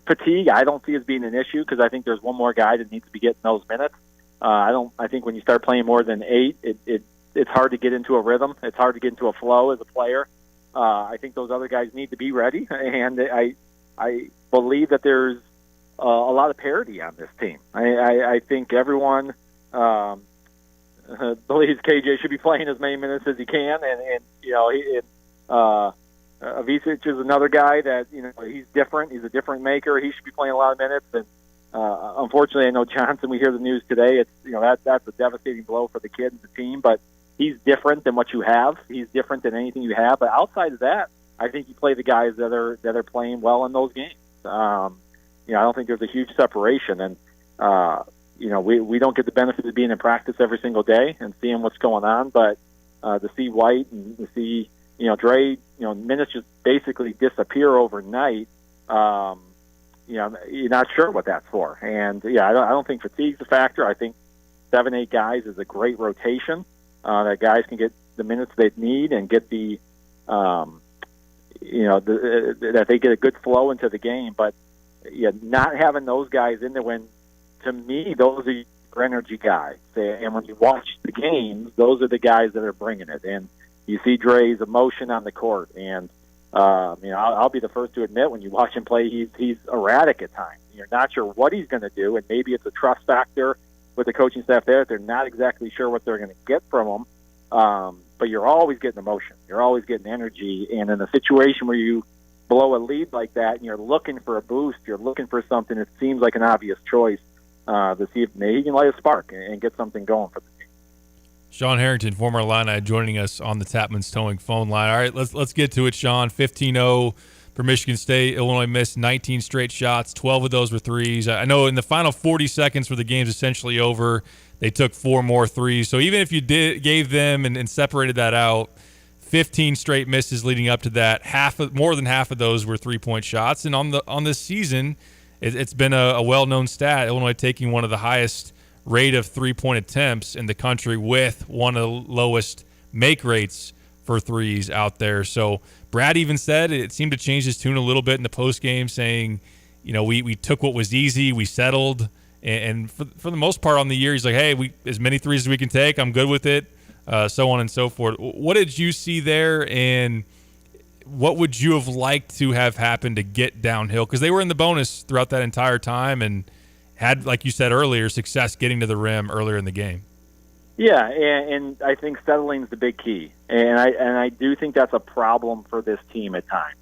Fatigue I don't see as being an issue because I think there's one more guy that needs to be getting those minutes. I think when you start playing more than 8, it's hard to get into a rhythm. It's hard to get into a flow as a player. I think those other guys need to be ready, and I believe that there's a lot of parity on this team. I think everyone believes KJ should be playing as many minutes as he can, Avicic is another guy that he's different. He's a different maker. He should be playing a lot of minutes. And unfortunately, I know Johnson. We hear the news today. It's that's a devastating blow for the kid and the team. But he's different than what you have. He's different than anything you have. But outside of that, I think you play the guys that are playing well in those games. I don't think there's a huge separation. And we don't get the benefit of being in practice every single day and seeing what's going on. But to see White and to see Dre, minutes just basically disappear overnight. You're not sure what that's for. And I don't think fatigue's a factor. I think 7-8 guys is a great rotation. That guys can get the minutes they need and get the that they get a good flow into the game. But not having those guys in there when, to me, those are your energy guys. And when you watch the games, those are the guys that are bringing it. And you see Dre's emotion on the court. And I'll be the first to admit when you watch him play, he's erratic at times. You're not sure what he's going to do, and maybe it's a trust factor with the coaching staff there. They're not exactly sure what they're going to get from him. But you're always getting emotion. You're always getting energy. And in a situation where you blow a lead like that and you're looking for a boost, you're looking for something, it seems like an obvious choice to see if maybe he can light a spark and get something going for the team. Sean Harrington, former Illini, joining us on the Tapman's Towing phone line. All right, let's get to it, Sean. 15-0 for Michigan State. Illinois missed 19 straight shots. 12 of those were threes. I know in the final 40 seconds where the game's essentially over, they took 4 more threes. So even if you gave them and separated that out, 15 straight misses leading up to that. More than half of those were 3-point shots. And on this season, it's been a well-known stat. Illinois taking one of the highest rate of 3-point attempts in the country with one of the lowest make rates for threes out there. So Brad even said it seemed to change his tune a little bit in the post game, saying, we took what was easy, we settled, and for the most part on the year, he's like, hey, as many threes as we can take, I'm good with it, so on and so forth. What did you see there, and what would you have liked to have happened to get downhill? Because they were in the bonus throughout that entire time and had, like you said earlier, success getting to the rim earlier in the game. Yeah, and I think settling is the big key, and I do think that's a problem for this team at times.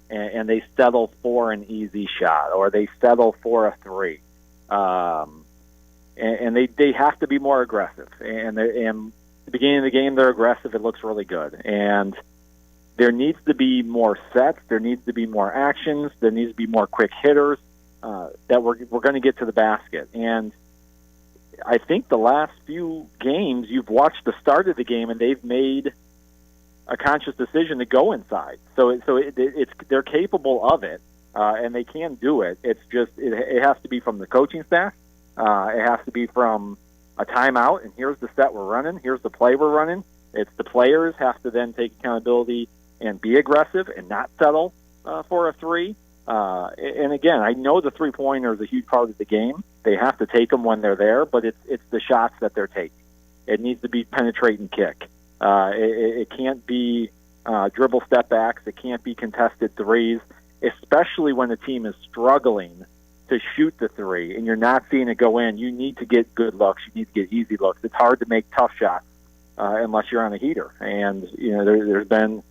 And they settle for an easy shot, or they settle for a three, and they have to be more aggressive. And at the beginning of the game, they're aggressive. It looks really good, and there needs to be more sets. There needs to be more actions. There needs to be more quick hitters that we're going to get to the basket. And I think the last few games, you've watched the start of the game, and they've made a conscious decision to go inside. So it's they're capable of it, and they can do it. It's just it has to be from the coaching staff. It has to be from a timeout, and here's the set we're running. Here's the play we're running. It's the players have to then take accountability and be aggressive and not settle for a three. And again, I know the three-pointer is a huge part of the game. They have to take them when they're there, but it's the shots that they're taking. It needs to be penetrate and kick. It can't be dribble step backs. It can't be contested threes, especially when the team is struggling to shoot the three and you're not seeing it go in. You need to get good looks. You need to get easy looks. It's hard to make tough shots unless you're on a heater. And there's been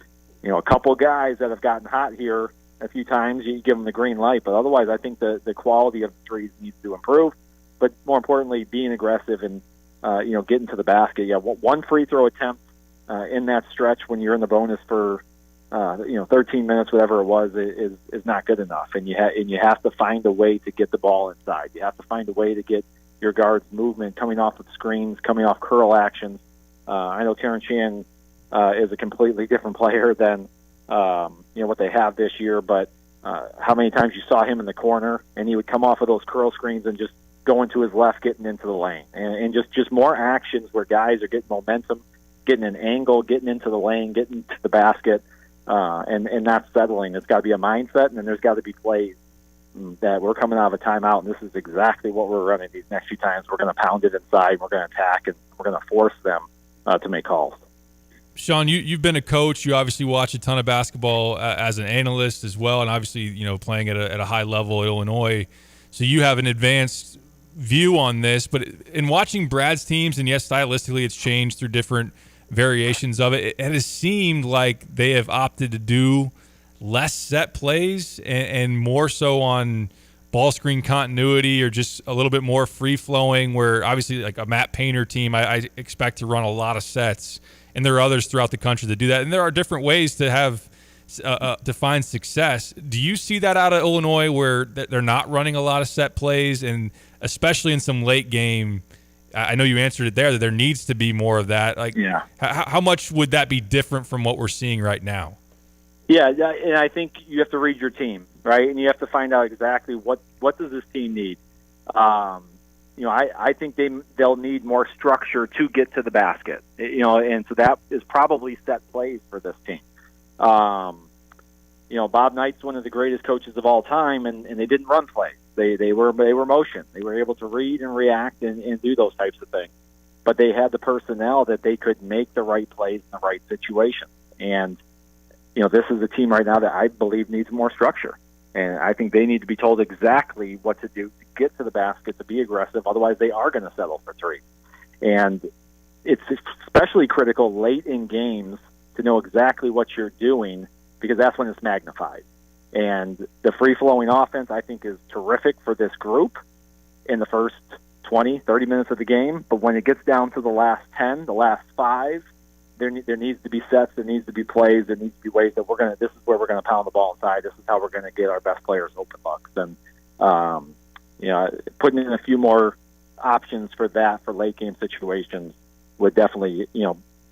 a couple guys that have gotten hot here a few times. You give them the green light, but otherwise, I think the quality of the threes needs to improve. But more importantly, being aggressive and getting to the basket. Yeah, one free throw attempt in that stretch when you're in the bonus for 13 minutes, whatever it was, is not good enough. And you have to find a way to get the ball inside. You have to find a way to get your guards' movement coming off of screens, coming off curl actions. I know Terrence Shan is a completely different player than what they have this year, but how many times you saw him in the corner and he would come off of those curl screens and just go into his left, getting into the lane, and just more actions where guys are getting momentum, getting an angle, getting into the lane, getting to the basket, and not settling. It's got to be a mindset, and then there's got to be plays that we're coming out of a timeout, and this is exactly what we're running these next few times. We're going to pound it inside, we're going to attack, and we're going to force them to make calls. Sean, you've been a coach. You obviously watch a ton of basketball as an analyst as well, and obviously playing at a high level at Illinois. So you have an advanced view on this. But in watching Brad's teams, and yes, stylistically it's changed through different variations of it, it has seemed like they have opted to do less set plays and more so on ball screen continuity or just a little bit more free-flowing, where obviously like a Matt Painter team, I expect to run a lot of sets. And there are others throughout the country that do that. And there are different ways to have to find success. Do you see that out of Illinois where they're not running a lot of set plays, and especially in some late game? I know you answered it there, that there needs to be more of that. How much would that be different from what we're seeing right now? Yeah, and I think you have to read your team, right? And you have to find out exactly what does this team need. I think they'll need more structure to get to the basket, and so that is probably set plays for this team. Bob Knight's one of the greatest coaches of all time, and they didn't run plays. They were motion. They were able to read and react and do those types of things. But they had the personnel that they could make the right plays in the right situations. And this is a team right now that I believe needs more structure. And I think they need to be told exactly what to do to get to the basket, to be aggressive. Otherwise, they are going to settle for three. And it's especially critical late in games to know exactly what you're doing, because that's when it's magnified. And the free-flowing offense, I think, is terrific for this group in the first 20, 30 minutes of the game. But when it gets down to the last 10, the last 5, there needs to be sets, there needs to be plays, there needs to be ways that this is where we're going to pound the ball inside. This is how we're going to get our best players open looks. And, putting in a few more options for that, for late game situations, would definitely,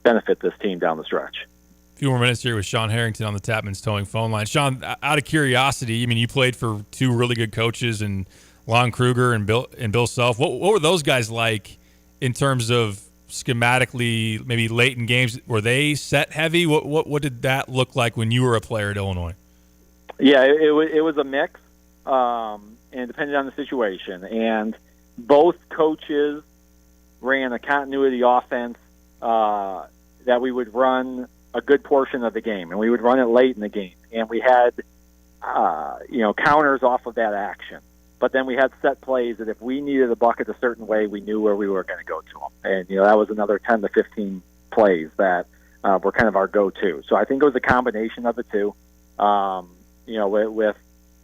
benefit this team down the stretch. A few more minutes here with Sean Harrington on the Tapman's Towing phone line. Sean, out of curiosity, you played for two really good coaches, and Lon Kruger and Bill Self. What were those guys like in terms of schematically, maybe late in games, were they set heavy? What did that look like when you were a player at Illinois? Yeah, it was a mix, and depending on the situation. And both coaches ran a continuity offense that we would run a good portion of the game, and we would run it late in the game. And we had, counters off of that action. But then we had set plays that if we needed a bucket a certain way, we knew where we were going to go to them. And, that was another 10 to 15 plays that were kind of our go-to. So I think it was a combination of the two. With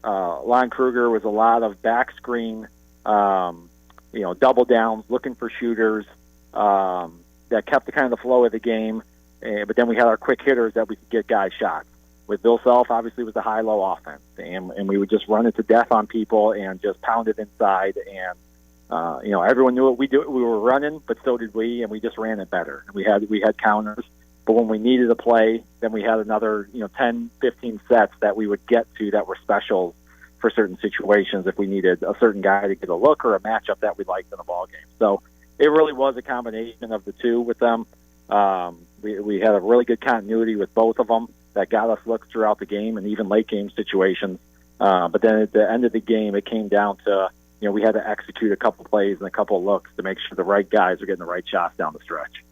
Lon Kruger was a lot of back screen, double downs, looking for shooters that kept the kind of the flow of the game. But then we had our quick hitters that we could get guys shots. With Bill Self, obviously, it was a high-low offense, and we would just run it to death on people and just pound it inside. And everyone knew what we were running, but so did we, and we just ran it better. And we had counters, but when we needed a play, then we had another 10, 15 sets that we would get to that were specials for certain situations if we needed a certain guy to get a look or a matchup that we liked in a ball game. So it really was a combination of the two with them. We had a really good continuity with both of them that got us looks throughout the game and even late game situations. But then at the end of the game, it came down to, we had to execute a couple plays and a couple of looks to make sure the right guys are getting the right shots down the stretch.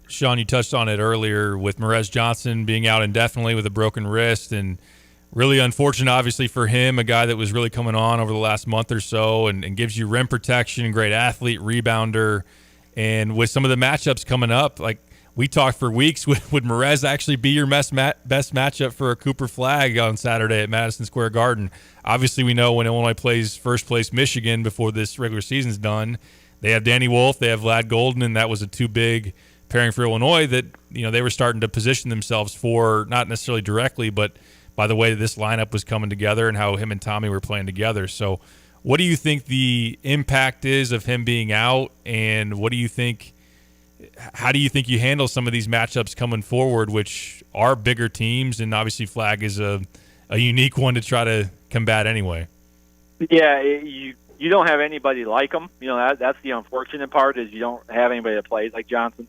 Sean, you touched on it earlier with Merez Johnson being out indefinitely with a broken wrist, and really unfortunate, obviously, for him, a guy that was really coming on over the last month or so and gives you rim protection, great athlete, rebounder. And with some of the matchups coming up, like, we talked for weeks, would Merez actually be your best matchup for a Cooper Flagg on Saturday at Madison Square Garden? Obviously, we know when Illinois plays first-place Michigan before this regular season's done, they have Danny Wolf, they have Vlad Golden, and that was a too big pairing for Illinois that they were starting to position themselves for, not necessarily directly, but by the way that this lineup was coming together and how him and Tommy were playing together. So what do you think the impact is of him being out, and how do you think you handle some of these matchups coming forward, which are bigger teams, and obviously Flagg is a unique one to try to combat anyway? Yeah, you don't have anybody like him. That's the unfortunate part, is you don't have anybody that plays like Johnson.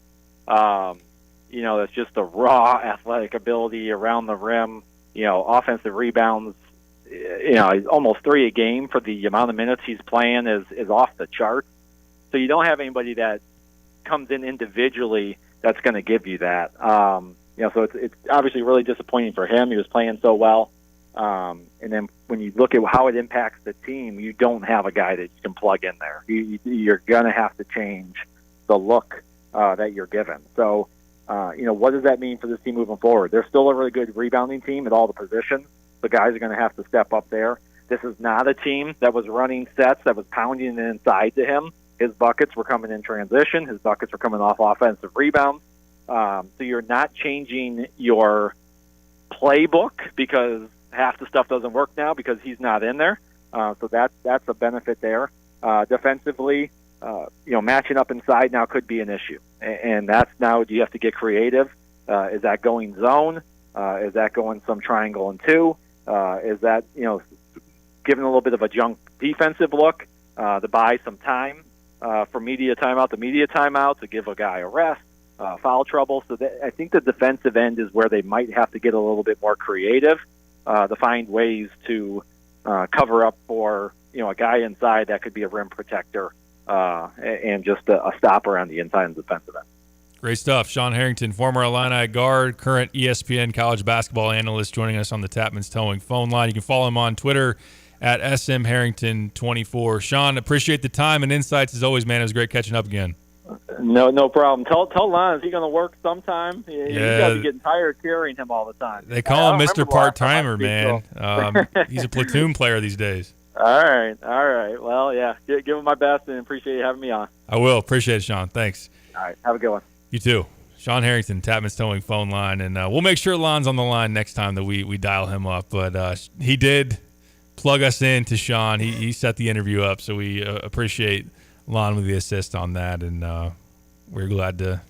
That's just the raw athletic ability around the rim, offensive rebounds, almost 3 a game for the amount of minutes he's playing is off the chart. So you don't have anybody that comes in individually that's going to give you that. So it's obviously really disappointing for him. He was playing so well. And then when you look at how it impacts the team, you don't have a guy that you can plug in there. You're going to have to change the look that you're given. So, what does that mean for this team moving forward? They're still a really good rebounding team at all the positions. The guys are going to have to step up there. This is not a team that was running sets, that was pounding it inside to him. His buckets were coming in transition. His buckets were coming off offensive rebounds. So you're not changing your playbook because half the stuff doesn't work now because he's not in there. So that's a benefit there. Defensively, matching up inside now could be an issue. And that's now, do you have to get creative? Is that going zone? Is that going some triangle and two? Is that, giving a little bit of a junk defensive look to buy some time? From media timeout to media timeout to give a guy a rest, foul trouble. So I think the defensive end is where they might have to get a little bit more creative to find ways to cover up for a guy inside that could be a rim protector and just a stopper on the inside of the defensive end. Great stuff. Sean Harrington, former Illini guard, current ESPN college basketball analyst, joining us on the Tapman's Towing phone line. You can follow him on Twitter at smharrington24. Sean, appreciate the time and insights as always, man. It was great catching up again. No problem. Tell Lon, is he going to work sometime? You got to be getting tired of carrying him all the time. They call him Mr. Part-Timer, man. He's a platoon player these days. All right. Well, yeah, give him my best and appreciate you having me on. I will. Appreciate it, Sean. Thanks. All right. Have a good one. You too. Sean Harrington, Tapman's Towing phone line. And we'll make sure Lon's on the line next time that we dial him up. But he did plug us in to Sean. He set the interview up, so we appreciate Lon with the assist on that, and we're glad to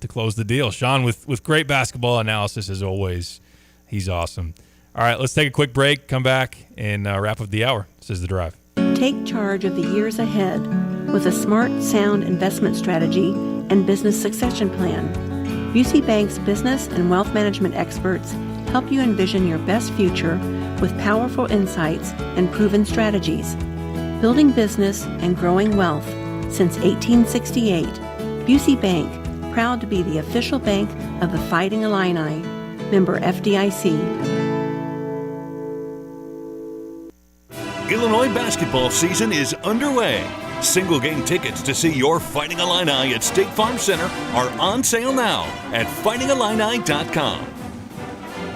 close the deal. Sean with great basketball analysis as always. He's awesome. All right, let's take a quick break, come back, and wrap up the hour. This is The Drive. Take charge of the years ahead with a smart, sound investment strategy and business succession plan. Busey Bank's business and wealth management experts help you envision your best future with powerful insights and proven strategies. Building business and growing wealth since 1868, Busey Bank, proud to be the official bank of the Fighting Illini. Member FDIC. Illinois basketball season is underway. Single game tickets to see your Fighting Illini at State Farm Center are on sale now at fightingillini.com.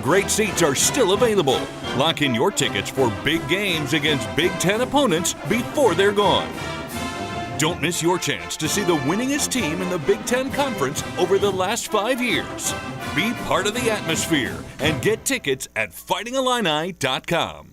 Great seats are still available. Lock in your tickets for big games against Big Ten opponents before they're gone. Don't miss your chance to see the winningest team in the Big Ten Conference over the last 5 years. Be part of the atmosphere and get tickets at fightingillini.com.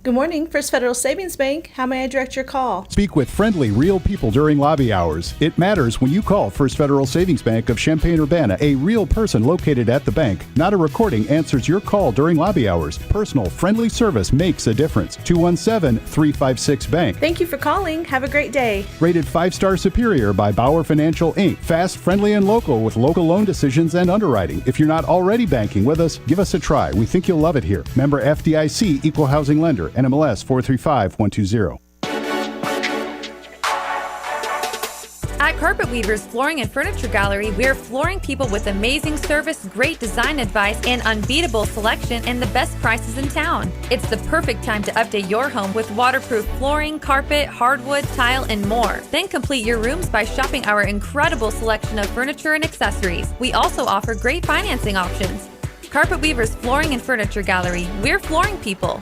Good morning, First Federal Savings Bank. How may I direct your call? Speak with friendly, real people during lobby hours. It matters when you call First Federal Savings Bank of Champaign-Urbana. A real person located at the bank. Not a recording answers your call during lobby hours. Personal, friendly service makes a difference. 217-356-BANK. Thank you for calling. Have a great day. Rated 5-star superior by Bauer Financial, Inc. Fast, friendly, and local with local loan decisions and underwriting. If you're not already banking with us, give us a try. We think you'll love it here. Member FDIC, Equal Housing Lender. NMLS 435120. At Carpet Weavers Flooring and Furniture Gallery, we're flooring people with amazing service, great design advice, and unbeatable selection and the best prices in town. It's the perfect time to update your home with waterproof flooring, carpet, hardwood, tile, and more. Then complete your rooms by shopping our incredible selection of furniture and accessories. We also offer great financing options. Carpet Weavers Flooring and Furniture Gallery, we're flooring people.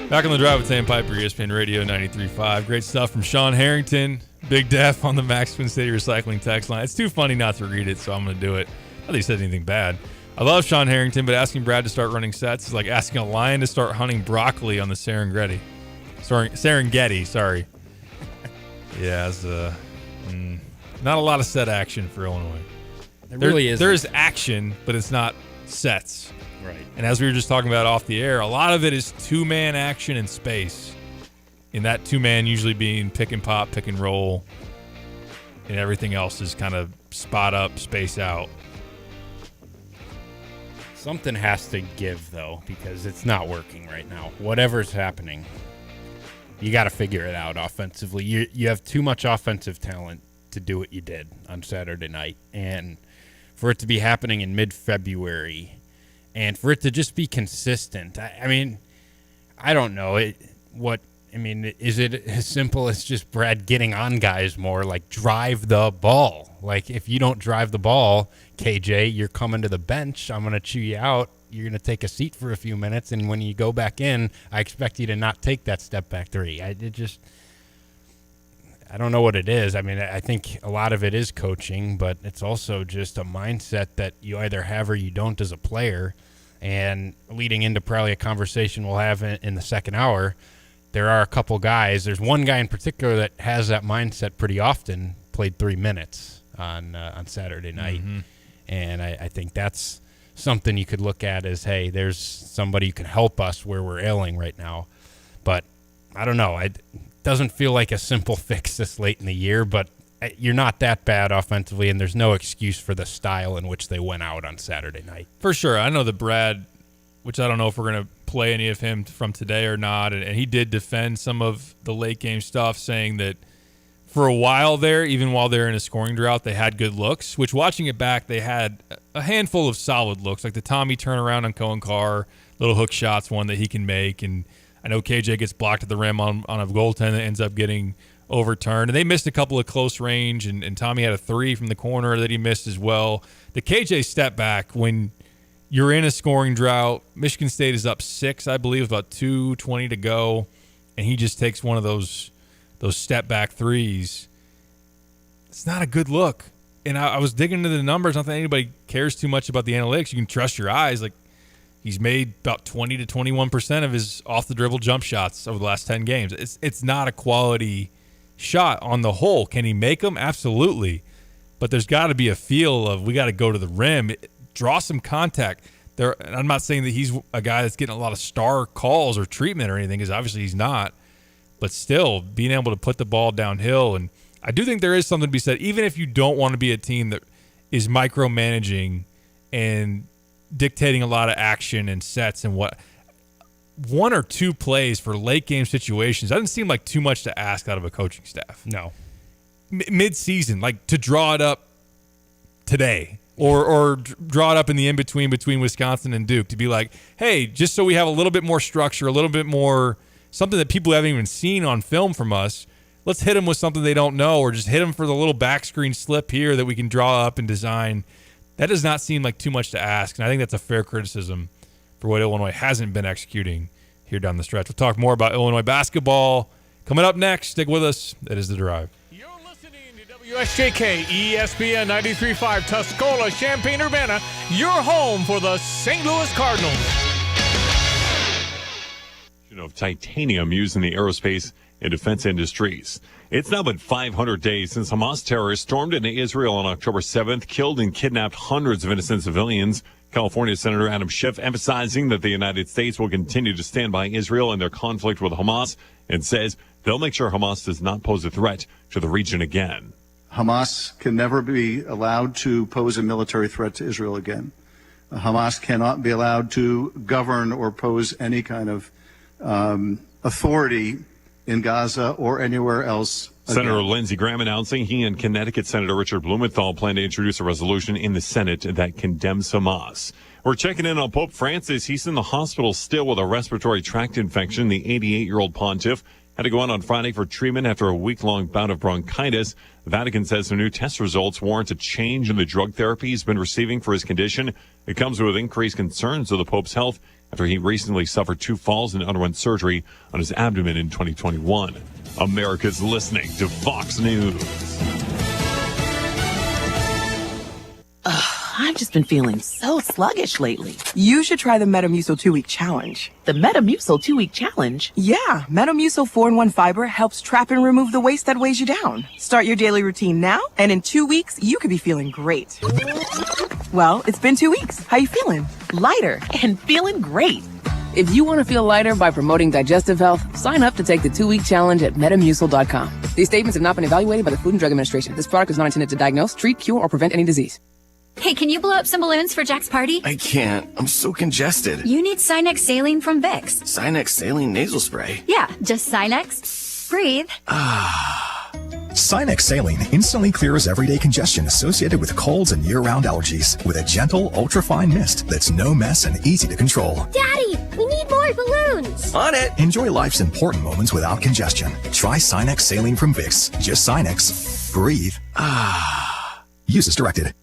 Back on the drive with Sam Piper, ESPN Radio 93.5. Great stuff from Sean Harrington, Big Def on the Max Twin City Recycling text line. It's too funny not to read it, so I'm going to do it. Not that he said anything bad. I love Sean Harrington, but asking Brad to start running sets is like asking a lion to start hunting broccoli on the Serengeti. Sorry. Yeah, it's not a lot of set action for Illinois. Really is. There is action, but it's not sets. Right. And as we were just talking about off the air, a lot of it is two-man action in space. And that two-man usually being pick and pop, pick and roll. And everything else is kind of spot up, space out. Something has to give, though, because it's not working right now. Whatever's happening, you got to figure it out offensively. You have too much offensive talent to do what you did on Saturday night. And for it to be happening in mid-February and for it to just be consistent, I mean, I don't know. Is it as simple as just Brad getting on guys more, like drive the ball? Like, if you don't drive the ball, KJ, you're coming to the bench. I'm going to chew you out. You're going to take a seat for a few minutes, and when you go back in, I expect you to not take that step-back three. I don't know what it is. I mean, I think a lot of it is coaching, but it's also just a mindset that you either have or you don't as a player. And leading into probably a conversation we'll have in the second hour, there are a couple guys. There's one guy in particular that has that mindset pretty often, played 3 minutes on Saturday night. Mm-hmm. And I think that's something you could look at as, hey, there's somebody who can help us where we're ailing right now. But I don't know. It doesn't feel like a simple fix this late in the year, but you're not that bad offensively, and there's no excuse for the style in which they went out on Saturday night. For sure. I know that Brad, which I don't know if we're going to play any of him from today or not, and he did defend some of the late game stuff, saying that for a while there, even while they're in a scoring drought, they had good looks, which watching it back, they had a handful of solid looks, like the Tommy turnaround on Cohen Carr, little hook shots, one that he can make, and I know KJ gets blocked at the rim on a goaltend that ends up getting overturned, and they missed a couple of close range, and Tommy had a three from the corner that he missed as well. The KJ step back, when you're in a scoring drought, Michigan State is up 6, I believe, about 2:20 to go, and he just takes one of those step back threes. It's not a good look. And I was digging into the numbers. Not that anybody cares too much about the analytics. You can trust your eyes. Like, he's made about 20 to 21% of his off-the-dribble jump shots over the last 10 games. It's not a quality shot on the whole. Can he make them? Absolutely. But there's got to be a feel of we got to go to the rim, draw some contact. I'm not saying that he's a guy that's getting a lot of star calls or treatment or anything, because obviously he's not. But still, being able to put the ball downhill, and I do think there is something to be said, even if you don't want to be a team that is micromanaging and dictating a lot of action and sets and what. One or two plays for late game situations doesn't seem like too much to ask out of a coaching staff. No. Mid-season, like to draw it up today or draw it up in the in-between between Wisconsin and Duke to be like, hey, just so we have a little bit more structure, a little bit more something that people haven't even seen on film from us, let's hit them with something they don't know, or just hit them for the little back screen slip here that we can draw up and design. That does not seem like too much to ask, and I think that's a fair criticism for what Illinois hasn't been executing here down the stretch. We'll talk more about Illinois basketball coming up next. Stick with us. It is The Drive. You're listening to WSJK ESPN 93.5 Tuscola, Champaign-Urbana, your home for the St. Louis Cardinals. Of titanium used in the aerospace and defense industries. It's now been 500 days since Hamas terrorists stormed into Israel on October 7th, killed and kidnapped hundreds of innocent civilians. California Senator Adam Schiff emphasizing that the United States will continue to stand by Israel in their conflict with Hamas, and says they'll make sure Hamas does not pose a threat to the region again. Hamas can never be allowed to pose a military threat to Israel again. Hamas cannot be allowed to govern or pose any kind of authority in Gaza or anywhere else. Senator Lindsey Graham announcing he and Connecticut Senator Richard Blumenthal plan to introduce a resolution in the Senate that condemns Hamas. We're checking in on Pope Francis. He's in the hospital still with a respiratory tract infection. The 88-year-old pontiff had to go out on Friday for treatment after a week-long bout of bronchitis. The Vatican says some new test results warrant a change in the drug therapy he's been receiving for his condition. It comes with increased concerns of the Pope's health after he recently suffered 2 falls and underwent surgery on his abdomen in 2021. America's listening to Fox News. I've just been feeling so sluggish lately. You should try the Metamucil 2-week challenge. The Metamucil 2-week challenge? Yeah, Metamucil 4-in-1 fiber helps trap and remove the waste that weighs you down. Start your daily routine now, and in 2 weeks, you could be feeling great. Well, it's been 2 weeks. How you feeling? Lighter and feeling great. If you want to feel lighter by promoting digestive health, sign up to take the 2-week challenge at Metamucil.com. These statements have not been evaluated by the Food and Drug Administration. This product is not intended to diagnose, treat, cure, or prevent any disease. Hey, can you blow up some balloons for Jack's party? I can't. I'm so congested. You need Sinex Saline from Vicks. Sinex Saline nasal spray? Yeah, just Sinex. Breathe. Sinex Saline instantly clears everyday congestion associated with colds and year-round allergies with a gentle, ultra-fine mist that's no mess and easy to control. Daddy, we need more balloons. On it. Enjoy life's important moments without congestion. Try Sinex Saline from Vicks. Just Sinex. Breathe. Use as directed.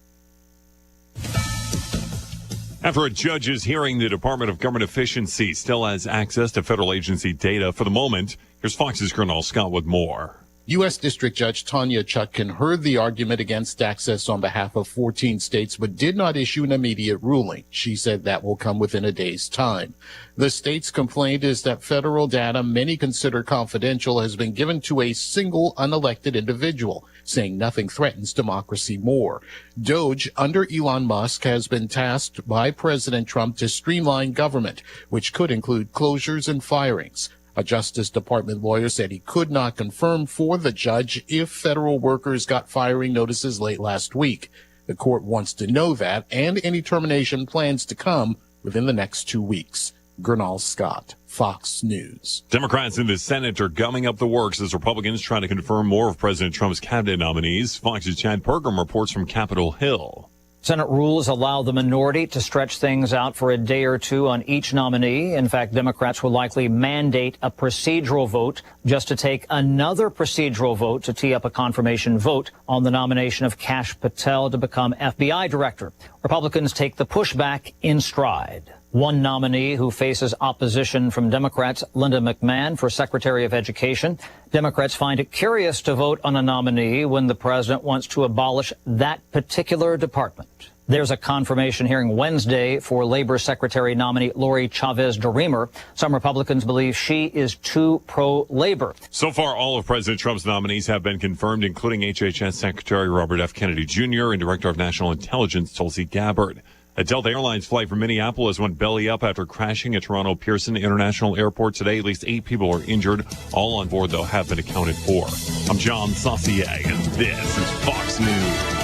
After a judge's hearing, the Department of Government Efficiency still has access to federal agency data for the moment. Here's Fox's Colonel Scott with more. U.S. District Judge Tanya Chutkan heard the argument against access on behalf of 14 states, but did not issue an immediate ruling. She said that will come within a day's time. The state's complaint is that federal data many consider confidential has been given to a single unelected individual, saying nothing threatens democracy more. DOGE, under Elon Musk, has been tasked by President Trump to streamline government, which could include closures and firings. A Justice Department lawyer said he could not confirm for the judge if federal workers got firing notices late last week. The court wants to know that and any termination plans to come within the next 2 weeks. Gernal Scott, Fox News. Democrats in the Senate are gumming up the works as Republicans try to confirm more of President Trump's cabinet nominees. Fox's Chad Pergram reports from Capitol Hill. Senate rules allow the minority to stretch things out for a day or two on each nominee. In fact, Democrats will likely mandate a procedural vote just to take another procedural vote to tee up a confirmation vote on the nomination of Kash Patel to become FBI director. Republicans take the pushback in stride. One nominee who faces opposition from Democrats, Linda McMahon, for Secretary of Education. Democrats find it curious to vote on a nominee when the president wants to abolish that particular department. There's a confirmation hearing Wednesday for Labor Secretary nominee Lori Chavez-DeRemer. Some Republicans believe she is too pro-labor. So far, all of President Trump's nominees have been confirmed, including HHS Secretary Robert F. Kennedy Jr. and Director of National Intelligence Tulsi Gabbard. A Delta Airlines flight from Minneapolis went belly up after crashing at Toronto Pearson International Airport today. At least 8 people are injured. All on board, though, have been accounted for. I'm John Saucier, and this is Fox News.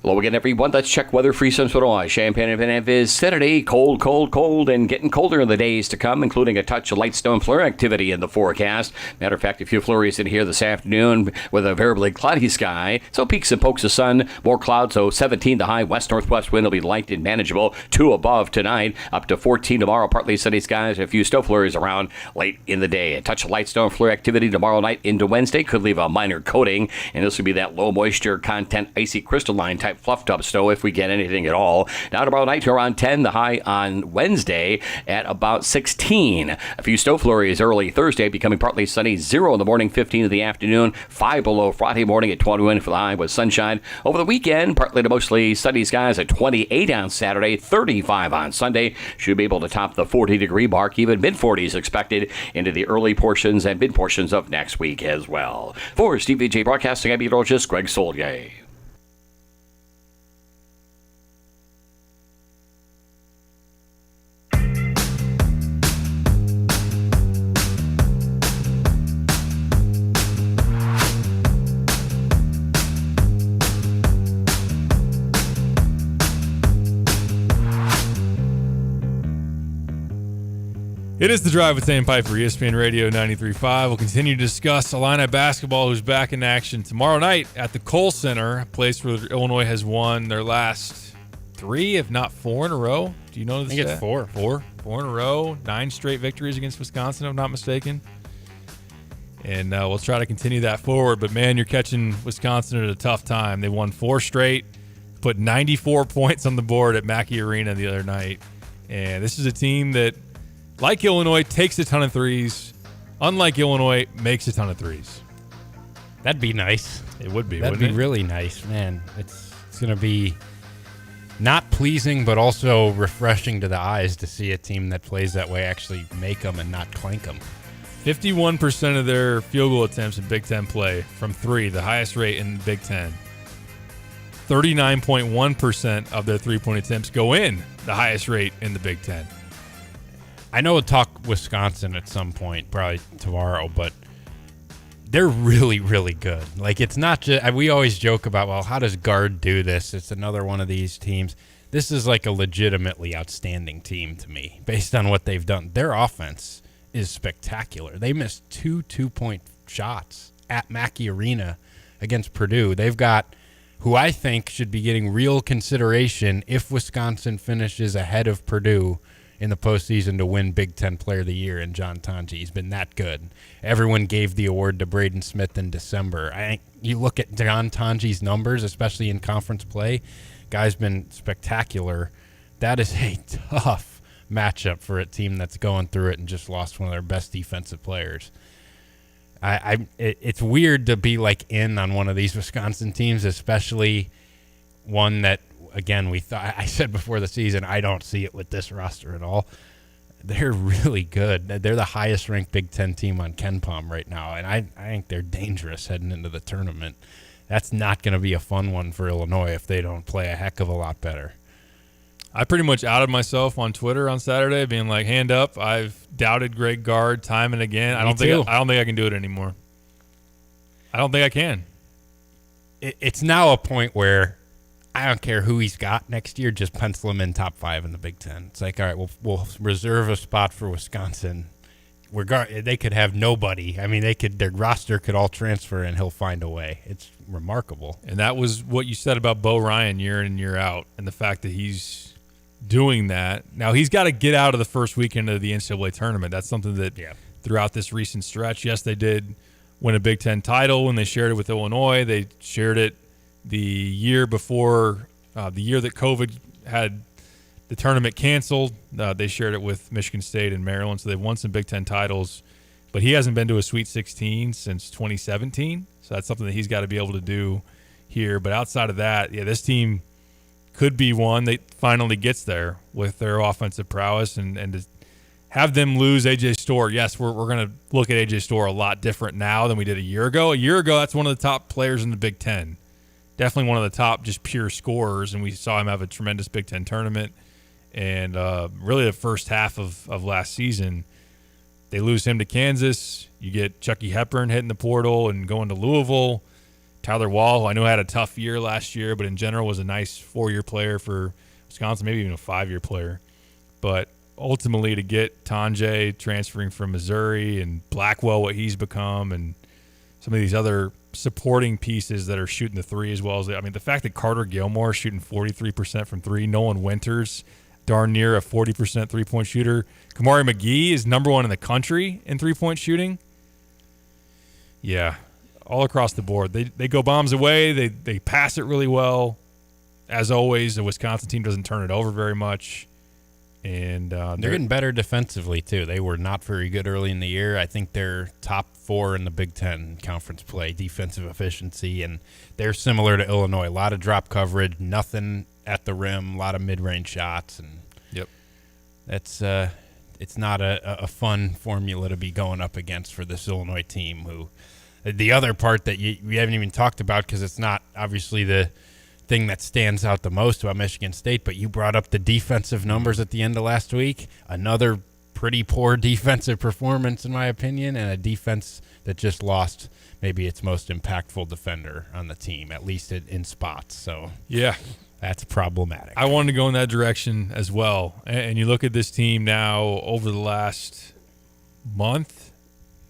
Hello again, everyone. Let's check weather for Central Illinois. Champaign-Urbana vicinity. Cold, cold, cold, and getting colder in the days to come, including a touch of light snow flurry activity in the forecast. Matter of fact, a few flurries in here this afternoon with a variably cloudy sky. So peaks and pokes of sun, more clouds, so 17 the high. West-northwest wind will be light and manageable. 2 above tonight, up to 14 tomorrow. Partly sunny skies, a few snow flurries around late in the day. A touch of light snow flurry activity tomorrow night into Wednesday could leave a minor coating, and this would be that low moisture content, icy crystalline type fluffed up snow if we get anything at all. Now tomorrow night to around 10, the high on Wednesday at about 16. A few snow flurries early Thursday, becoming partly sunny, 0 in the morning, 15 in the afternoon, 5 below Friday morning at 21 for the high with sunshine. Over the weekend, partly to mostly sunny skies at 28 on Saturday, 35 on Sunday. Should be able to top the 40-degree mark, even mid-40s expected into the early portions and mid-portions of next week as well. For Steve J. Broadcasting, I'm meteorologist Greg Solier. It is The Drive with Dan Piper, ESPN Radio 93.5. We'll continue to discuss Illini basketball, who's back in action tomorrow night at the Kohl Center, a place where Illinois has won their last 3, if not 4 in a row. Do you know this? I think it's 4. 4 in a row. 9 straight victories against Wisconsin, if I'm not mistaken. And we'll try to continue that forward. But, man, you're catching Wisconsin at a tough time. They won 4 straight, put 94 points on the board at Mackey Arena the other night. And this is a team that, like Illinois, takes a ton of threes. Unlike Illinois, makes a ton of threes. That'd be nice. It would be, That'd wouldn't be it? really nice, man. It's going to be not pleasing, but also refreshing to the eyes to see a team that plays that way actually make them and not clank them. 51% of their field goal attempts in Big Ten play from 3, the highest rate in the Big Ten. 39.1% of their three-point attempts go in, the highest rate in the Big Ten. I know we'll talk Wisconsin at some point, probably tomorrow, but they're really, really good. Like, it's not just, we always joke about, well, how does guard do this? It's another one of these teams. This is like a legitimately outstanding team to me, based on what they've done. Their offense is spectacular. They missed 2 2-point shots at Mackey Arena against Purdue. They've got who I think should be getting real consideration if Wisconsin finishes ahead of Purdue in the postseason to win Big Ten Player of the Year in John Tonje. He's been that good. Everyone gave the award to Braden Smith in December. I think you look at John Tonje's numbers, especially in conference play, guy's been spectacular. That is a tough matchup for a team that's going through it and just lost one of their best defensive players. It's weird to be like in on one of these Wisconsin teams, especially one that, again, I said before the season, I don't see it with this roster at all. They're really good. They're the highest ranked Big Ten team on KenPom right now, and I think they're dangerous heading into the tournament. That's not going to be a fun one for Illinois if they don't play a heck of a lot better. I pretty much outed myself on Twitter on Saturday, being like, hand up, I've doubted Greg Gard time and again. I don't think I can do it anymore. I don't think I can. It's now a point where I don't care who he's got next year, just pencil him in top 5 in the Big Ten. It's like, all right, we'll reserve a spot for Wisconsin. They could have nobody. I mean, their roster could all transfer, and he'll find a way. It's remarkable. And that was what you said about Bo Ryan year in and year out, and the fact that he's doing that. Now, he's got to get out of the first weekend of the NCAA tournament. That's something that throughout this recent stretch, yes, they did win a Big Ten title when they shared it with Illinois. They shared it the year before The year that COVID had the tournament canceled, they shared it with Michigan State and Maryland, so they've won some Big Ten titles. But he hasn't been to a Sweet 16 since 2017, so that's something that he's got to be able to do here. But outside of that, yeah, this team could be one that finally gets there with their offensive prowess, and to have them lose A.J. Storr. Yes, we're going to look at A.J. Storr a lot different now than we did a year ago. A year ago, that's one of the top players in the Big Ten. Definitely one of the top just pure scorers, and we saw him have a tremendous Big Ten tournament. And really the first half of last season, they lose him to Kansas. You get Chucky Hepburn hitting the portal and going to Louisville. Tyler Wall, who I know had a tough year last year, but in general was a nice 4-year player for Wisconsin, maybe even a 5-year player. But ultimately to get Tonje transferring from Missouri and Blackwell, what he's become, and some of these other supporting pieces that are shooting the three as well as the fact that Carter Gilmore is shooting 43% from three, Nolan Winters darn near a 40% three-point shooter. Kamari McGee is number 1 in the country in three-point shooting. Yeah, all across the board. They go bombs away. They pass it really well. As always, the Wisconsin team doesn't turn it over very much. And they're getting better defensively, too. They were not very good early in the year. I think they're top 4 in the Big Ten conference play, defensive efficiency, and they're similar to Illinois. A lot of drop coverage, nothing at the rim, a lot of mid-range shots, and that's it's not a fun formula to be going up against for this Illinois team. Who, the other part that we haven't even talked about, because it's not obviously the thing that stands out the most about Michigan State, but you brought up the defensive numbers at the end of last week. Another pretty poor defensive performance, in my opinion, and a defense that just lost maybe its most impactful defender on the team, at least in spots. So yeah, that's problematic. I wanted to go in that direction as well. And you look at this team now over the last month,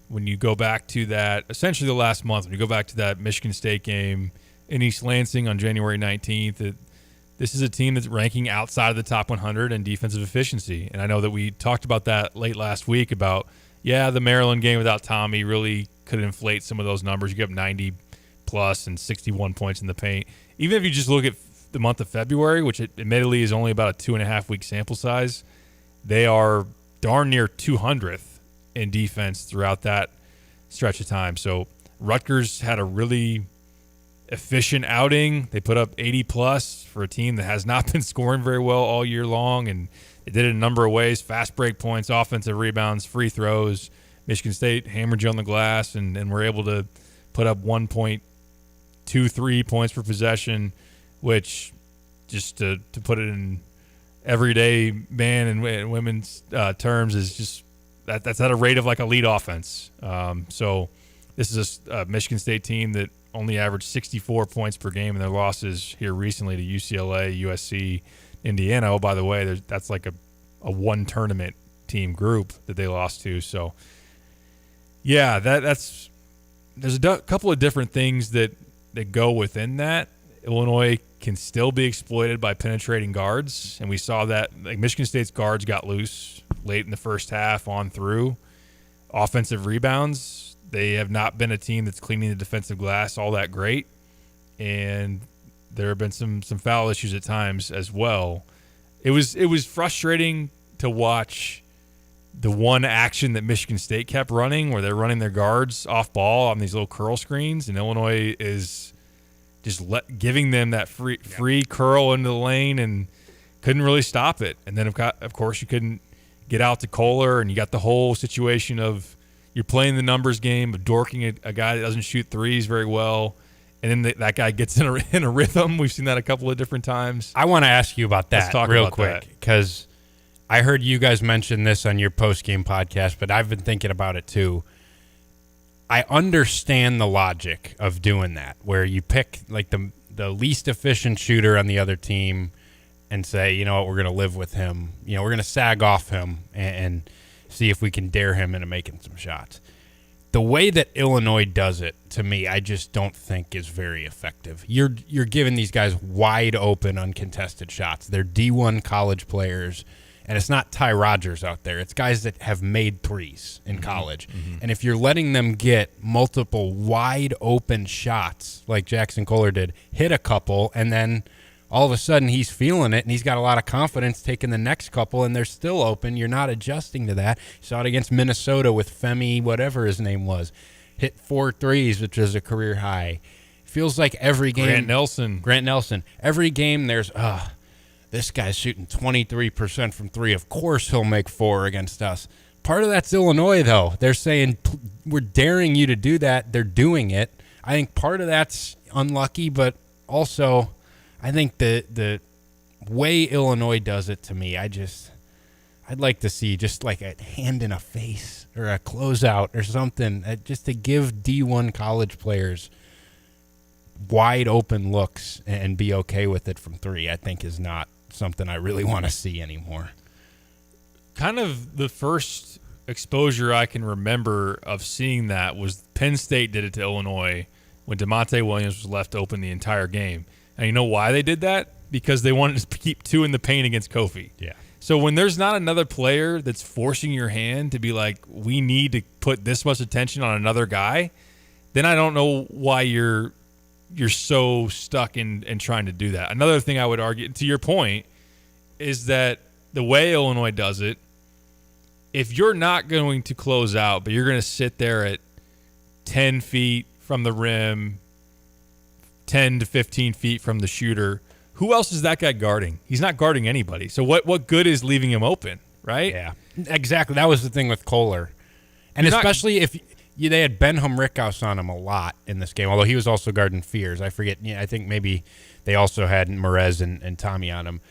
when you go back to that, essentially the last month, when you go back to that Michigan State game in East Lansing on January 19th, this is a team that's ranking outside of the top 100 in defensive efficiency. And I know that we talked about that late last week about, the Maryland game without Tommy really could inflate some of those numbers. You get up 90 plus and 61 points in the paint. Even if you just look at the month of February, which admittedly is only about a 2.5-week sample size, they are darn near 200th in defense throughout that stretch of time. So Rutgers had a really efficient outing. They put up 80 plus for a team that has not been scoring very well all year long, and they did it in a number of ways: fast break points, offensive rebounds, free throws. Michigan State hammered you on the glass and were able to put up 1.23 points per possession, which, just to put it in everyday man and women's terms, is just that's at a rate of like elite offense. So this is a Michigan State team that only averaged 64 points per game in their losses here recently to UCLA, USC, Indiana. Oh, by the way, that's like a one tournament team group that they lost to. So yeah, there's a couple of different things that go within that. Illinois can still be exploited by penetrating guards, and we saw that. Like, Michigan State's guards got loose late in the first half on through. Offensive rebounds, they have not been a team that's cleaning the defensive glass all that great, and there have been some foul issues at times as well. It was frustrating to watch the one action that Michigan State kept running, where they're running their guards off ball on these little curl screens, and Illinois is just giving them that free curl into the lane and couldn't really stop it. And then, of course, you couldn't get out to Kohler, and you got the whole situation of you're playing the numbers game of dorking a guy that doesn't shoot threes very well, and then that guy gets in a rhythm. We've seen that a couple of different times. I want to ask you about that real quick, that. because I heard you guys mention this on your post-game podcast, but I've been thinking about it too. I understand the logic of doing that, where you pick like the least efficient shooter on the other team and say, you know what, we're going to live with him. You know, we're going to sag off him and see if we can dare him into making some shots. The way that Illinois does it, to me, I just don't think is very effective. You're giving these guys wide open, uncontested shots. They're D1 college players. And it's not Ty Rodgers out there. It's guys that have made threes in college. Mm-hmm. And if you're letting them get multiple wide open shots like Jackson Kohler did, hit a couple, and then all of a sudden he's feeling it, and he's got a lot of confidence taking the next couple, and they're still open. You're not adjusting to that. You saw it against Minnesota with Femi, whatever his name was. Hit 4 threes, which is a career high. Feels like every game. Grant Nelson. Every game there's, this guy's shooting 23% from 3. Of course he'll make 4 against us. Part of that's Illinois, though. They're saying, we're daring you to do that. They're doing it. I think part of that's unlucky, but also I think the way Illinois does it, to me, I'd like to see just like a hand in a face or a closeout or something, just to give D1 college players wide open looks and be okay with it from 3, I think is not something I really want to see anymore. Kind of the first exposure I can remember of seeing that was Penn State did it to Illinois when DeMonte Williams was left open the entire game. And you know why they did that? Because they wanted to keep 2 in the paint against Kofi. Yeah. So when there's not another player that's forcing your hand to be like, we need to put this much attention on another guy, then I don't know why you're so stuck in trying to do that. Another thing I would argue, to your point, is that the way Illinois does it, if you're not going to close out, but you're going to sit there at 10 feet from the rim, 10 to 15 feet from the shooter, who else is that guy guarding? He's not guarding anybody. So what good is leaving him open, right? Yeah, exactly. That was the thing with Kohler. And especially if they had Ben Humrickhouse on him a lot in this game, although he was also guarding Fears. I forget. I think maybe they also had Merez and Tommy on him.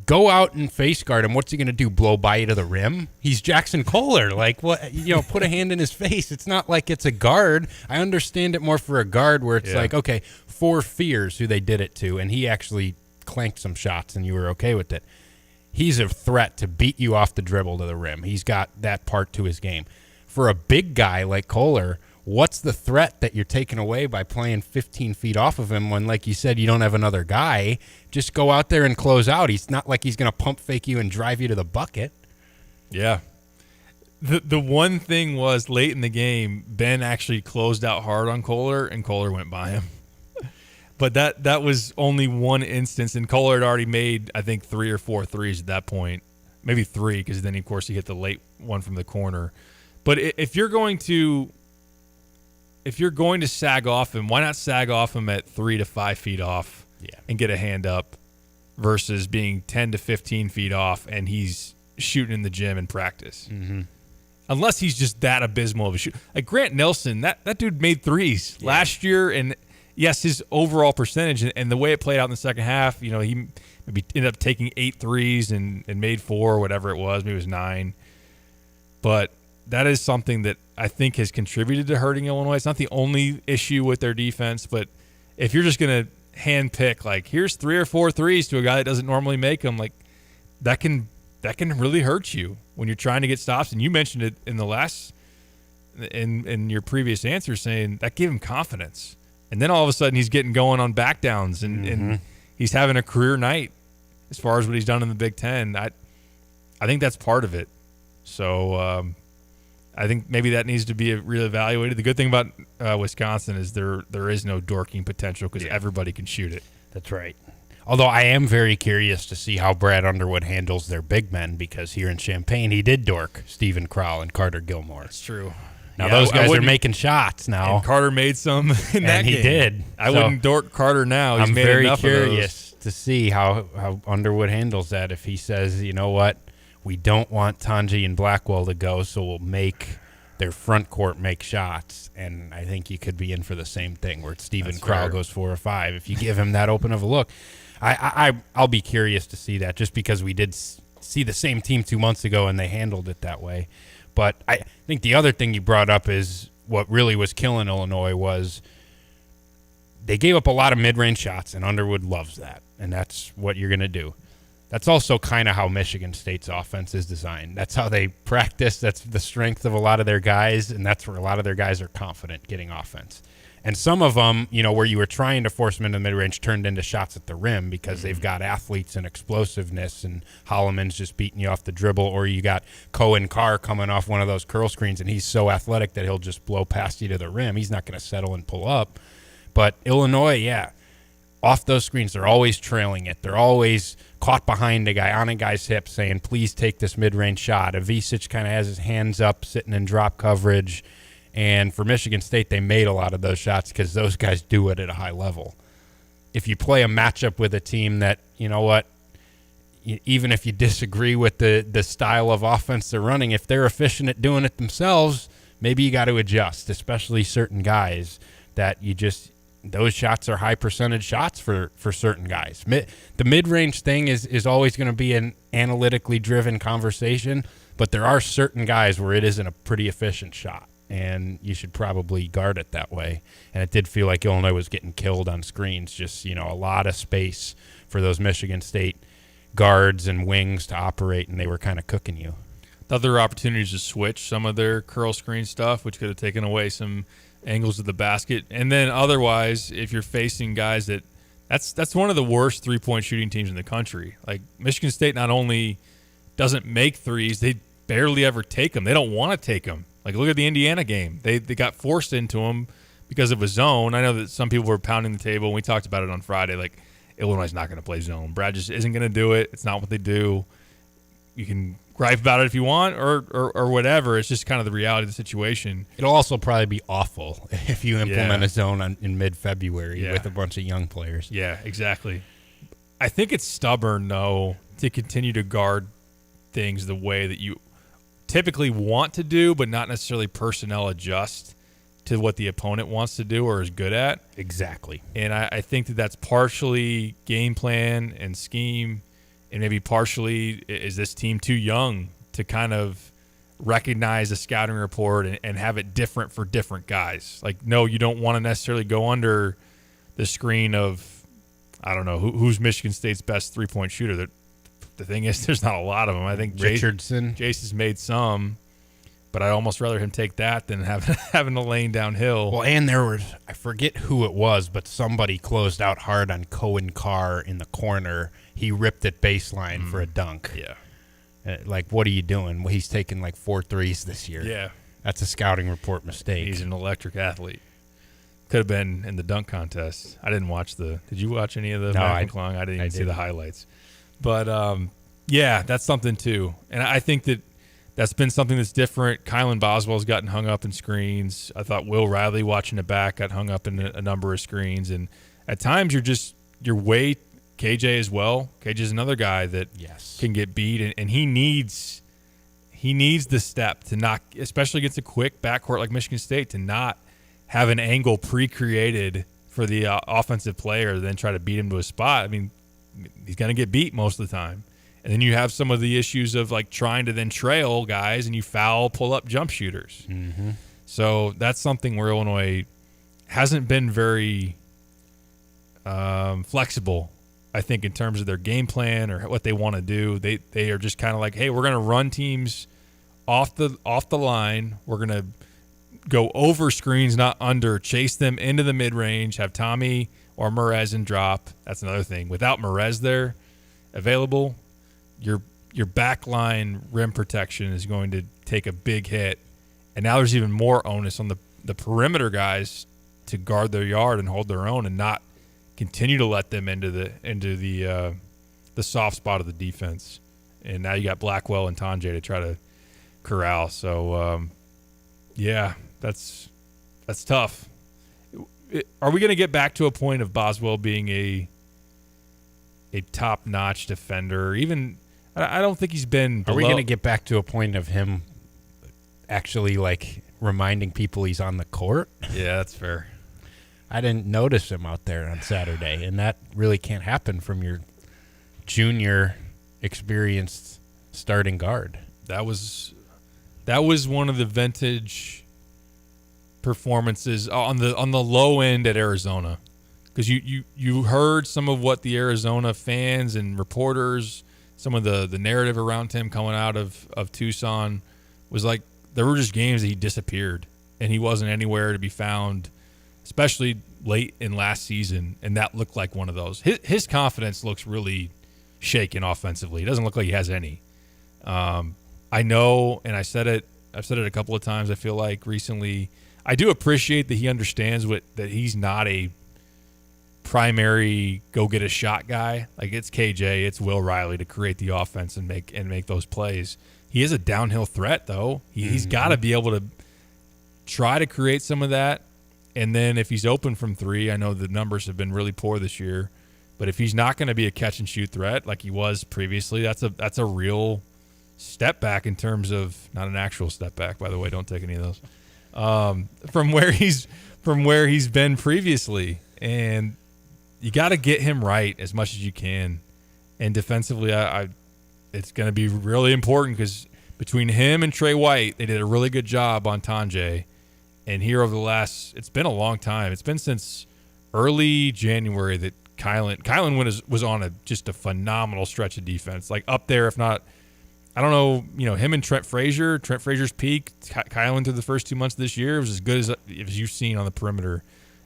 Go out and face guard him. What's he going to do? Blow by you to the rim? He's Jackson Kohler. Like, what? Put a hand in his face. It's not like it's a guard. I understand it more for a guard where it's like, okay, for Fears, who they did it to, and he actually clanked some shots, and you were okay with it. He's a threat to beat you off the dribble to the rim. He's got that part to his game. For a big guy like Kohler, what's the threat that you're taking away by playing 15 feet off of him when, like you said, you don't have another guy? Just go out there and close out. He's not like he's going to pump fake you and drive you to the bucket. Yeah. The one thing was late in the game, Ben actually closed out hard on Kohler, and Kohler went by him. But that was only one instance, and Kohler had already made, I think, 3 or 4 threes at that point. Maybe 3, because then, of course, he hit the late one from the corner. But if you're going to sag off him, why not sag off him at 3 to 5 feet off and get a hand up versus being 10 to 15 feet off and he's shooting in the gym in practice? Mm-hmm. Unless he's just that abysmal of a shooter. Like Grant Nelson, that dude made threes last year, and yes, his overall percentage and the way it played out in the second half, he maybe ended up taking 8 threes and made 4 or whatever it was. Maybe it was 9. But that is something that I think has contributed to hurting Illinois. It's not the only issue with their defense, but if you're just going to hand pick, like, here's 3 or 4 threes to a guy that doesn't normally make them, like, that can really hurt you when you're trying to get stops. And you mentioned it in the last, in your previous answer, saying that gave him confidence. And then all of a sudden he's getting going on back downs and he's having a career night as far as what he's done in the Big Ten. I think that's part of it. So I think maybe that needs to be reevaluated. The good thing about Wisconsin is there is no dorking potential because everybody can shoot it. That's right. Although I am very curious to see how Brad Underwood handles their big men, because here in Champaign he did dork Stephen Crowell and Carter Gilmore. That's true. Now those guys are making shots now. And Carter made some in that game. He did. I wouldn't dork Carter now. He's I'm made very enough curious to see how Underwood handles that. If he says, you know what, we don't want Tanji and Blackwell to go, so we'll make their front court make shots. And I think you could be in for the same thing where Stephen Crowell goes 4 or 5. If you give him that open of a look, I'll be curious to see that, just because we did see the same team 2 months ago and they handled it that way. But I think the other thing you brought up is what really was killing Illinois was they gave up a lot of mid-range shots, and Underwood loves that, and that's what you're going to do. That's also kind of how Michigan State's offense is designed. That's how they practice. That's the strength of a lot of their guys, and that's where a lot of their guys are confident getting offense. And some of them, where you were trying to force them into the mid-range, turned into shots at the rim because they've got athletes and explosiveness, and Holloman's just beating you off the dribble, or you got Cohen Carr coming off one of those curl screens, and he's so athletic that he'll just blow past you to the rim. He's not going to settle and pull up. But Illinois, off those screens, they're always trailing it. They're always caught behind a guy, on a guy's hip, saying, please take this mid-range shot. Ivisic kind of has his hands up, sitting in drop coverage. And for Michigan State, they made a lot of those shots because those guys do it at a high level. If you play a matchup with a team that, you know what, even if you disagree with the style of offense they're running, if they're efficient at doing it themselves, maybe you got to adjust, especially certain guys that you just – those shots are high percentage shots for certain guys. The mid-range thing is always going to be an analytically driven conversation, but there are certain guys where it isn't a pretty efficient shot, and you should probably guard it that way. And it did feel like Illinois was getting killed on screens, just, you know, a lot of space for those Michigan State guards and wings to operate, and they were kind of cooking you. Other opportunities to switch some of their curl screen stuff, which could have taken away some angles of the basket. And then otherwise, if you're facing guys that's one of the worst three-point shooting teams in the country. Like, Michigan State not only doesn't make threes, they barely ever take them. They don't want to take them. Like, look at the Indiana game. They got forced into them because of a zone. I know that some people were pounding the table, and we talked about it on Friday. Like, Illinois is not going to play zone. Brad just isn't going to do it. It's not what they do. You can gripe about it if you want or whatever. It's just kind of the reality of the situation. It'll also probably be awful if you implement a zone in mid-February with a bunch of young players. Yeah, exactly. I think it's stubborn, though, to continue to guard things the way that you typically want to do, but not necessarily personnel adjust to what the opponent wants to do or is good at. Exactly. And I think that's partially game plan and scheme, and maybe partially is this team too young to kind of recognize a scouting report and have it different for different guys. Like, no, you don't want to necessarily go under the screen of, I don't know, who's Michigan State's best three-point shooter. The thing is, there's not a lot of them. I think Richardson. Jace has made some, but I'd almost rather him take that than having a lane downhill. Well, and there was, I forget who it was, but somebody closed out hard on Cohen Carr in the corner. He ripped it baseline for a dunk. Yeah. Like, what are you doing? Well, he's taken like 4 threes this year. Yeah. That's a scouting report mistake. He's an electric athlete. Could have been in the dunk contest. I didn't watch did you watch any of the Mac McClung? I didn't even see the highlights. But, yeah, that's something too. And I think that's been something that's different. Kylan Boswell's gotten hung up in screens. I thought Will Riley, watching it back, got hung up in a number of screens. And at times you're way KJ as well. KJ's another guy that can get beat, and he needs the step to not, especially against a quick backcourt like Michigan State, to not have an angle pre-created for the offensive player, then try to beat him to a spot. I mean, he's going to get beat most of the time. And then you have some of the issues of like trying to then trail guys, and you foul pull-up jump shooters. Mm-hmm. So that's something where Illinois hasn't been very flexible, I think, in terms of their game plan or what they want to do. They are just kind of like, hey, we're going to run teams off the line. We're going to go over screens, not under, chase them into the mid-range, have Tommy or Merez in drop. That's another thing. Without Merez there available, your back line rim protection is going to take a big hit. And now there's even more onus on the perimeter guys to guard their yard and hold their own and not continue to let them into the soft spot of the defense. And now you got Blackwell and Tonje to try to corral. So, yeah, that's tough. Are we going to get back to a point of Boswell being a top-notch defender? Even I don't think he's been below. Are we going to get back to a point of him actually like reminding people he's on the court? Yeah, that's fair. I didn't notice him out there on Saturday, and that really can't happen from your junior experienced starting guard. That was one of the vintage performances on the low end at Arizona, because you heard some of what the Arizona fans and reporters, some of the narrative around him coming out of Tucson was like there were just games that he disappeared and he wasn't anywhere to be found, especially late in last season, and that looked like one of those. His confidence looks really shaken offensively. It doesn't look like he has any. I know, and I've said it a couple of times, I feel like recently, I do appreciate that he understands that he's not a primary go get a shot guy. Like it's KJ, it's Will Riley to create the offense and make those plays. He is a downhill threat though. He's got to be able to try to create some of that. And then if he's open from three, I know the numbers have been really poor this year, but if he's not going to be a catch and shoot threat like he was previously, that's a real step back in terms of, not an actual step back, by the way, don't take any of those, from where he's been previously. And you got to get him right as much as you can. And defensively, it's going to be really important because between him and Trey White, they did a really good job on Tanjay. And here over the last, it's been a long time. It's been since early January that Kylan was on just a phenomenal stretch of defense, like up there, if not, I don't know, him and Trent Frazier. Trent Frazier's peak, Kylan through the first 2 months of this year was as good as you've seen on the perimeter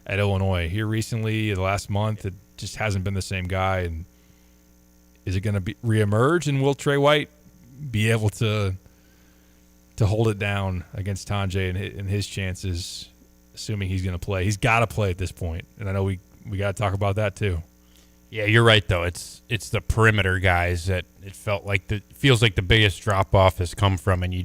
at Illinois. Here recently, the last month, it just hasn't been the same guy. And is it going to reemerge? And will Trey White be able to hold it down against Tanjay and his chances, assuming he's going to play? He's got to play at this point. And I know we got to talk about that too. Yeah, you're right though. It's the perimeter guys that it feels like the biggest drop off has come from, and you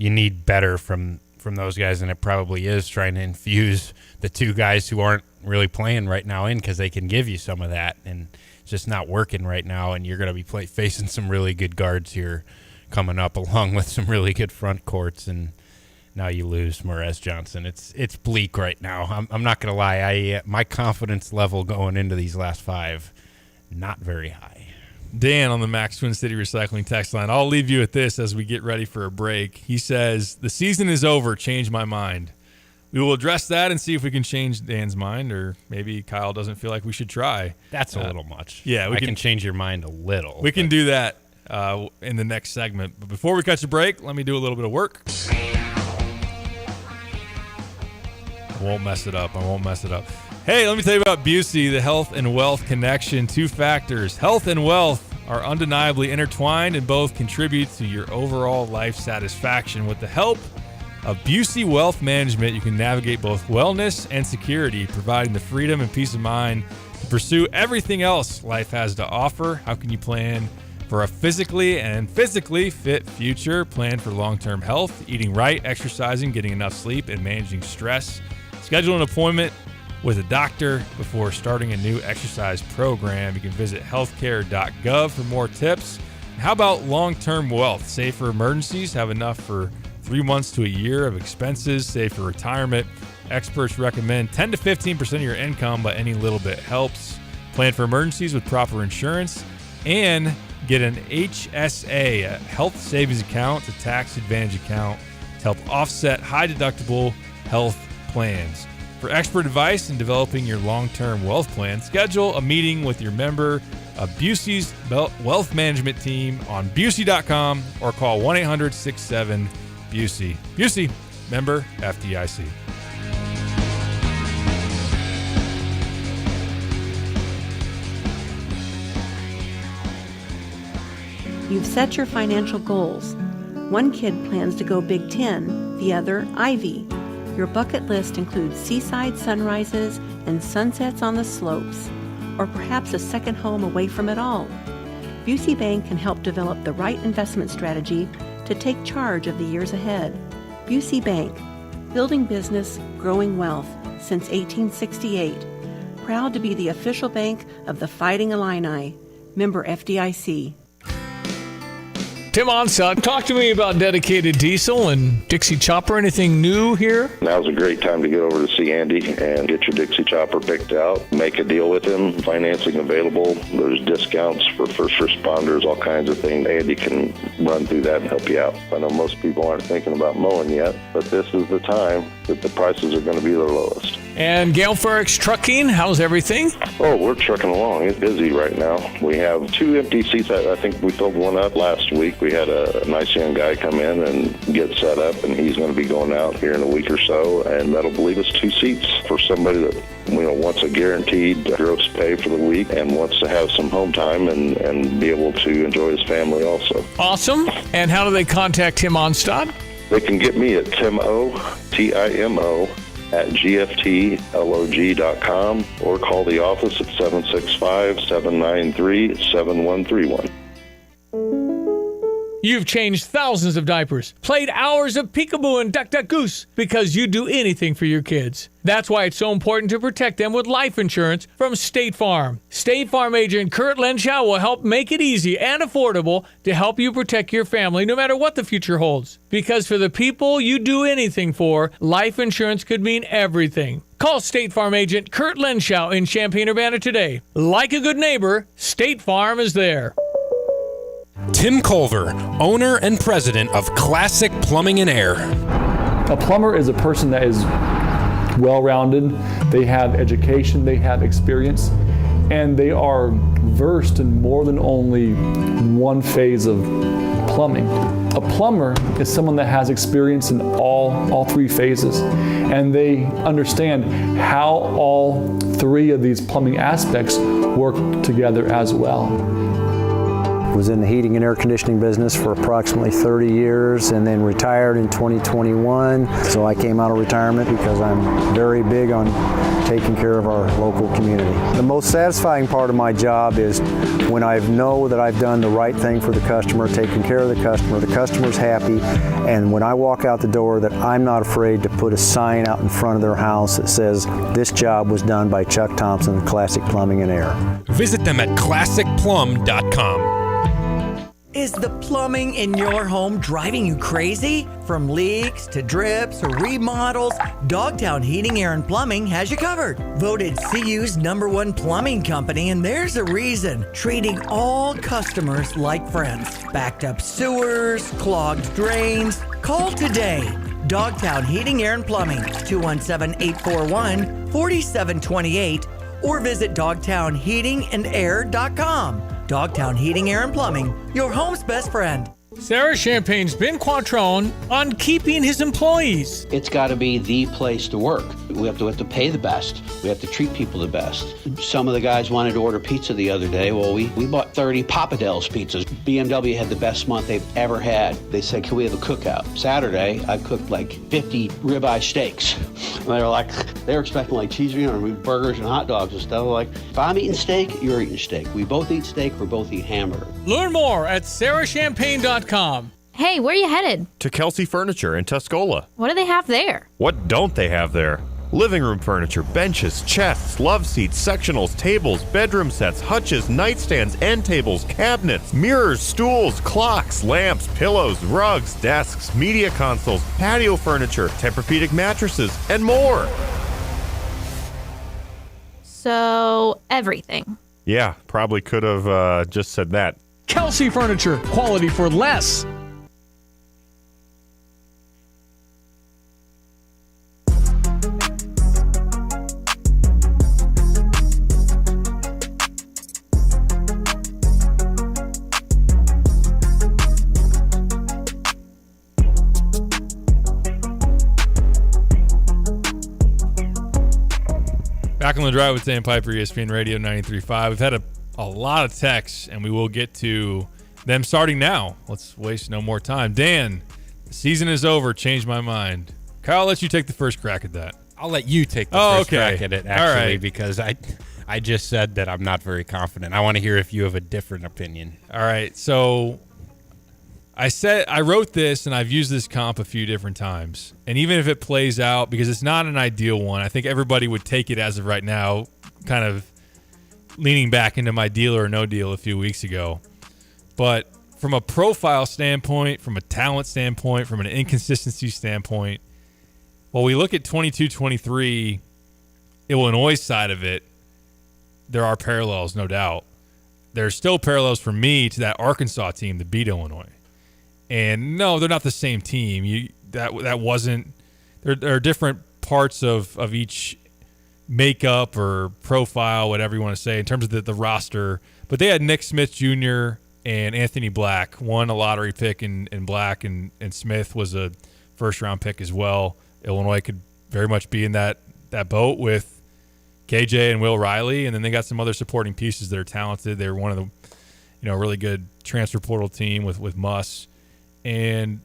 need better from those guys, and it probably is trying to infuse the two guys who aren't really playing right now in, because they can give you some of that, and it's just not working right now. And you're going to be facing some really good guards here coming up, along with some really good front courts, and now you lose Morez Johnson. It's bleak right now. I'm not going to lie. My confidence level going into these last five, not very high. Dan on the Max Twin City Recycling text line. I'll leave you with this as we get ready for a break. He says, the season is over. Change my mind. We will address that and see if we can change Dan's mind, or maybe Kyle doesn't feel like we should try. That's a little much. Yeah, I can change your mind a little. We can do that in the next segment. But before we catch a break, let me do a little bit of work. I won't mess it up. Hey, let me tell you about Busey, the health and wealth connection. Two factors. Health and wealth are undeniably intertwined and both contribute to your overall life satisfaction. With the help of Busey Wealth Management, you can navigate both wellness and security, providing the freedom and peace of mind to pursue everything else life has to offer. How can you plan for a physically fit future? Plan for long-term health, eating right, exercising, getting enough sleep, and managing stress. Schedule an appointment with a doctor before starting a new exercise program. You can visit healthcare.gov for more tips. And how about long-term wealth? Save for emergencies, have enough for 3 months to a year of expenses, save for retirement. Experts recommend 10 to 15% of your income, but any little bit helps. Plan for emergencies with proper insurance, and get an HSA, a health savings account, a tax advantage account to help offset high deductible health plans. For expert advice in developing your long-term wealth plan, schedule a meeting with your member of Busey's wealth management team on Busey.com or call 1-800-67-BUSEY. Busey, member FDIC. You've set your financial goals. One kid plans to go Big Ten, the other Ivy. Your bucket list includes seaside sunrises and sunsets on the slopes, or perhaps a second home away from it all. Busey Bank can help develop the right investment strategy to take charge of the years ahead. Busey Bank, building business, growing wealth since 1868. Proud to be the official bank of the Fighting Illini. Member FDIC. Tim Onsett, talk to me about Dedicated Diesel and Dixie Chopper. Anything new here? Now's a great time to get over to see Andy and get your Dixie Chopper picked out. Make a deal with him. Financing available. There's discounts for first responders, all kinds of things. Andy can run through that and help you out. I know most people aren't thinking about mowing yet, but this is the time that the prices are going to be their lowest. And Gale Ferrex Trucking, how's everything? Oh, we're trucking along. It's busy right now. We have 2 empty seats. I think we filled one up last week. We had a nice young guy come in and get set up, and he's going to be going out here in a week or so, and that'll leave us 2 seats for somebody that wants a guaranteed gross pay for the week and wants to have some home time and be able to enjoy his family also. Awesome. And how do they contact Tim Onsett? They can get me at Timo, Timo, at gftlog.com or call the office at 765-793-7131. You've changed thousands of diapers, played hours of peekaboo and duck duck goose because you do anything for your kids. That's why it's so important to protect them with life insurance from State Farm. State Farm agent Kurt Lenschow will help make it easy and affordable to help you protect your family no matter what the future holds. Because for the people you do anything for, life insurance could mean everything. Call State Farm agent Kurt Lenschow in Champaign-Urbana today. Like a good neighbor, State Farm is there. Tim Culver, owner and president of Classic Plumbing and Air. A plumber is a person that is well-rounded. They have education, they have experience, and they are versed in more than only one phase of plumbing. A plumber is someone that has experience in all three phases, and they understand how all three of these plumbing aspects work together as well. Was in the heating and air conditioning business for approximately 30 years and then retired in 2021. So I came out of retirement because I'm very big on taking care of our local community. The most satisfying part of my job is when I know that I've done the right thing for the customer, taking care of the customer's happy, and when I walk out the door that I'm not afraid to put a sign out in front of their house that says, "This job was done by Chuck Thompson, Classic Plumbing and Air." Visit them at classicplum.com. Is the plumbing in your home driving you crazy? From leaks to drips or remodels, Dogtown Heating, Air, and Plumbing has you covered. Voted CU's #1 plumbing company, and there's a reason. Treating all customers like friends. Backed up sewers, clogged drains. Call today. Dogtown Heating, Air, and Plumbing, 217-841-4728, or visit dogtownheatingandair.com. Dogtown Heating, Air, and Plumbing, your home's best friend. Sarah Champagne's Ben Quattrone on keeping his employees. It's got to be the place to work. We have to pay the best. We have to treat people the best. Some of the guys wanted to order pizza the other day. Well, we bought 30 Papa Del's pizzas. BMW had the best month they've ever had. They said, can we have a cookout? Saturday, I cooked like 50 ribeye steaks. And they were expecting like cheese, burgers and hot dogs and stuff. Like, if I'm eating steak, you're eating steak. We both eat steak, we both eat hamburger. Learn more at sarahchampagne.com. Hey, where are you headed? To Kelsey Furniture in Tuscola. What do they have there? What don't they have there? Living room furniture, benches, chests, love seats, sectionals, tables, bedroom sets, hutches, nightstands, end tables, cabinets, mirrors, stools, clocks, lamps, pillows, rugs, desks, media consoles, patio furniture, Tempur-Pedic mattresses, and more. So, everything. Yeah, probably could have just said that. Kelsey Furniture, quality for less. Back on the drive with Dan Piper, ESPN Radio 93.5. We've had a lot of texts, and we will get to them starting now. Let's waste no more time. Dan, the season is over. Change my mind. Kyle, I'll let you take the first crack at that. I'll let you take the first crack at it, actually, because I just said that I'm not very confident. I want to hear if you have a different opinion. All right, so I wrote this, and I've used this comp a few different times. And even if it plays out, because it's not an ideal one, I think everybody would take it as of right now, kind of leaning back into my deal or no deal a few weeks ago. But from a profile standpoint, from a talent standpoint, from an inconsistency standpoint, while we look at 22-23, Illinois' side of it, there are parallels, no doubt. There are still parallels for me to that Arkansas team that beat Illinois. And no, they're not the same team. That wasn't. There are different parts of each makeup or profile, whatever you want to say, in terms of the roster. But they had Nick Smith Jr. and Anthony Black, one a lottery pick in Black, and Smith was a first-round pick as well. Illinois could very much be in that boat with KJ and Will Riley, and then they got some other supporting pieces that are talented. They were one of the really good transfer portal team with Muss. And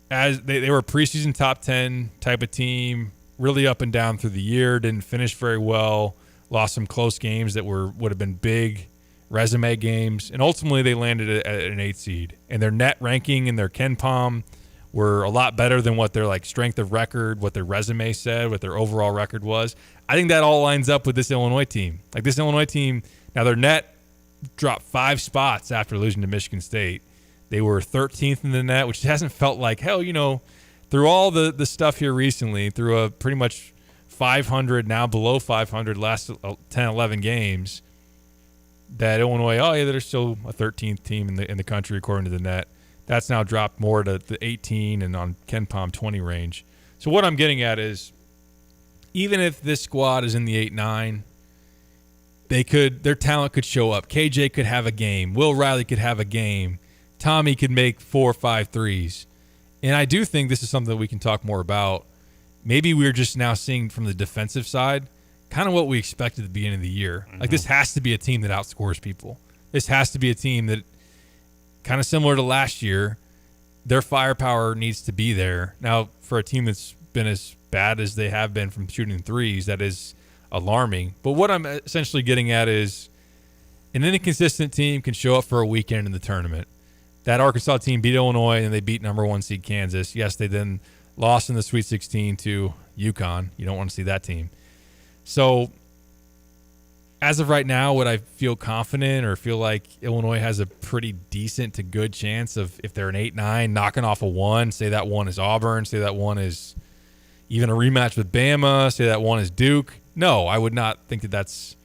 as they were a preseason top 10 type of team, really up and down through the year, didn't finish very well, lost some close games that would have been big resume games, and ultimately they landed at an 8 seed. And their net ranking and their KenPom were a lot better than what their like strength of record, what their resume said, what their overall record was. I think that all lines up with this Illinois team. Like this Illinois team, now their net dropped 5 spots after losing to Michigan State. They were 13th in the net, which hasn't felt like hell, through all the stuff here recently, through a pretty much 500, now below 500 last 10, 11 games, that Illinois, they're still a 13th team in the country according to the net. That's now dropped more to the 18 and on KenPom 20 range. So what I'm getting at is, even if this squad is in the 8-9, their talent could show up. KJ could have a game. Will Riley could have a game. Tommy could make 4 or 5 threes. And I do think this is something that we can talk more about. Maybe we're just now seeing from the defensive side kind of what we expected at the beginning of the year. Mm-hmm. Like this has to be a team that outscores people. This has to be a team that, kind of similar to last year, their firepower needs to be there. Now, for a team that's been as bad as they have been from shooting threes, that is alarming. But what I'm essentially getting at is an inconsistent team can show up for a weekend in the tournament. That Arkansas team beat Illinois and they beat number 1 seed Kansas. Yes, they then lost in the Sweet 16 to UConn. You don't want to see that team. So as of right now, would I feel confident or feel like Illinois has a pretty decent to good chance of, if they're an 8-9, knocking off a 1, say that 1 is Auburn, say that 1 is even a rematch with Bama, say that 1 is Duke? No, I would not think that that's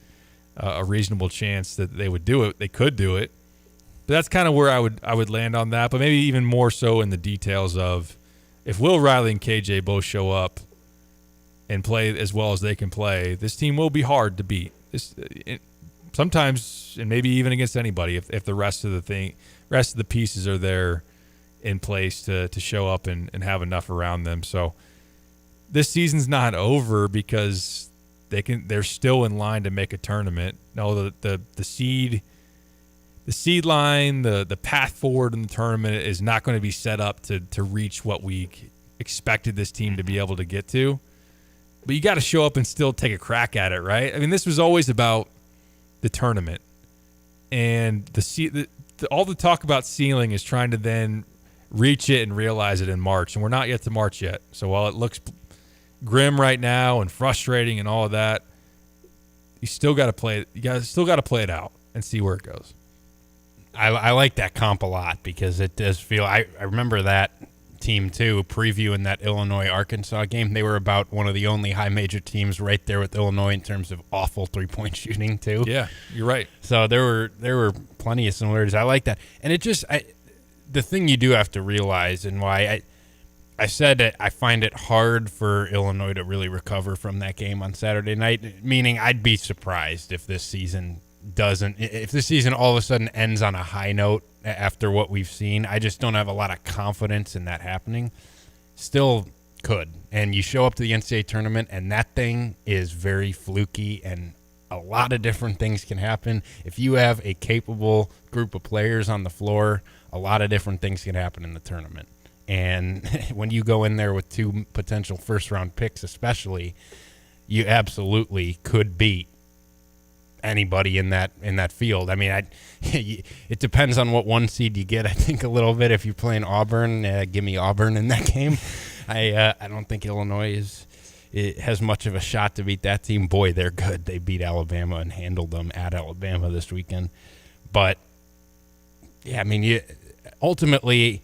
a reasonable chance that they would do it. They could do it. But that's kind of where I would land on that, but maybe even more so in the details of if Will Riley and KJ both show up and play as well as they can play, this team will be hard to beat. Sometimes, and maybe even against anybody, if the rest of the pieces are there in place to show up and have enough around them. So this season's not over because they're still in line to make a tournament. No, the seed line, the path forward in the tournament is not going to be set up to reach what we expected this team to be able to get to. But you got to show up and still take a crack at it, right? I mean, this was always about the tournament. And all the talk about ceiling is trying to then reach it and realize it in March. And we're not yet to March yet. So while it looks grim right now and frustrating and all of that, you still got to play it. You still got to play it out and see where it goes. I like that comp a lot because it does feel. I remember that team too, previewing that Illinois-Arkansas game. They were about one of the only high major teams right there with Illinois in terms of awful three-point shooting too. Yeah, you're right. So there were plenty of similarities. I like that, and it just the thing you do have to realize, and why I said that I find it hard for Illinois to really recover from that game on Saturday night. Meaning, I'd be surprised if this season all of a sudden ends on a high note after what we've seen. I just don't have a lot of confidence in that happening. Still could. And you show up to the NCAA tournament and that thing is very fluky and a lot of different things can happen. If you have a capable group of players on the floor, a lot of different things can happen in the tournament. And when you go in there with 2 potential first-round picks especially, you absolutely could beat anybody in that field. I mean, it depends on what 1 seed you get. I think a little bit if you're playing Auburn, give me Auburn in that game. I don't think Illinois has much of a shot to beat that team. Boy, they're good. They beat Alabama and handled them at Alabama this weekend. But yeah, I mean, ultimately,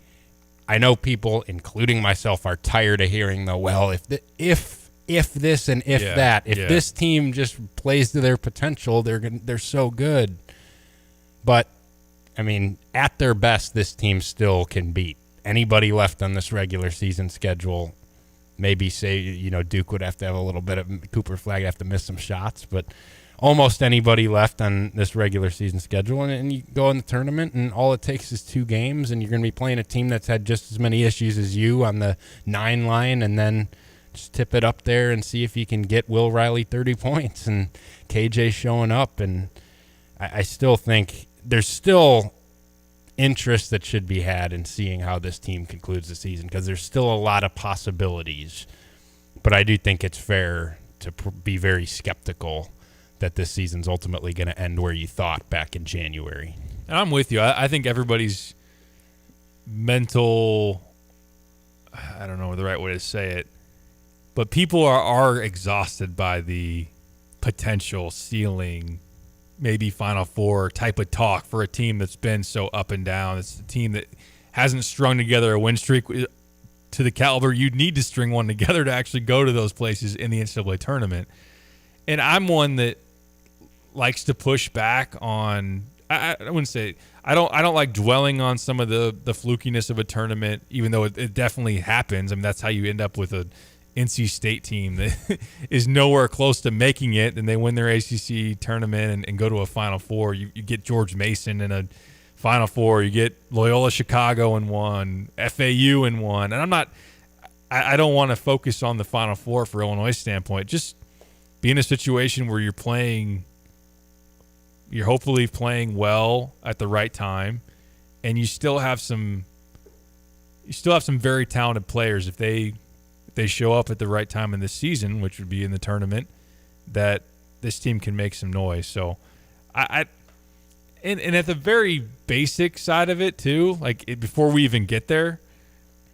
I know people, including myself, are tired of hearing though. Well, if this and that. If this team just plays to their potential, they're so good. But I mean, at their best, this team still can beat anybody left on this regular season schedule. Maybe say Duke would have to have a little bit of Cooper Flagg have to miss some shots, but almost anybody left on this regular season schedule, and you go in the tournament, and all it takes is 2 games, and you're going to be playing a team that's had just as many issues as you on the 9 line, and then just tip it up there and see if you can get Will Riley 30 points and KJ showing up. And I still think there's still interest that should be had in seeing how this team concludes the season because there's still a lot of possibilities. But I do think it's fair to be very skeptical that this season's ultimately going to end where you thought back in January. And I'm with you. I think everybody's mental, I don't know the right way to say it, but people are exhausted by the potential ceiling, maybe Final Four type of talk for a team that's been so up and down. It's a team that hasn't strung together a win streak to the caliber you'd need to string one together to actually go to those places in the NCAA tournament. And I'm one that likes to push back on, I wouldn't say, I don't like dwelling on some of the flukiness of a tournament, even though it definitely happens. I mean, that's how you end up with a NC State team that is nowhere close to making it, and they win their ACC tournament and go to a Final Four. You get George Mason in a Final Four. You get Loyola Chicago in one, FAU in one. And I don't want to focus on the Final Four for Illinois' standpoint. Just be in a situation where you're hopefully playing well at the right time, and you still have some very talented players. If they show up at the right time in this season, which would be in the tournament, that this team can make some noise. So And at the very basic side of it too, before we even get there,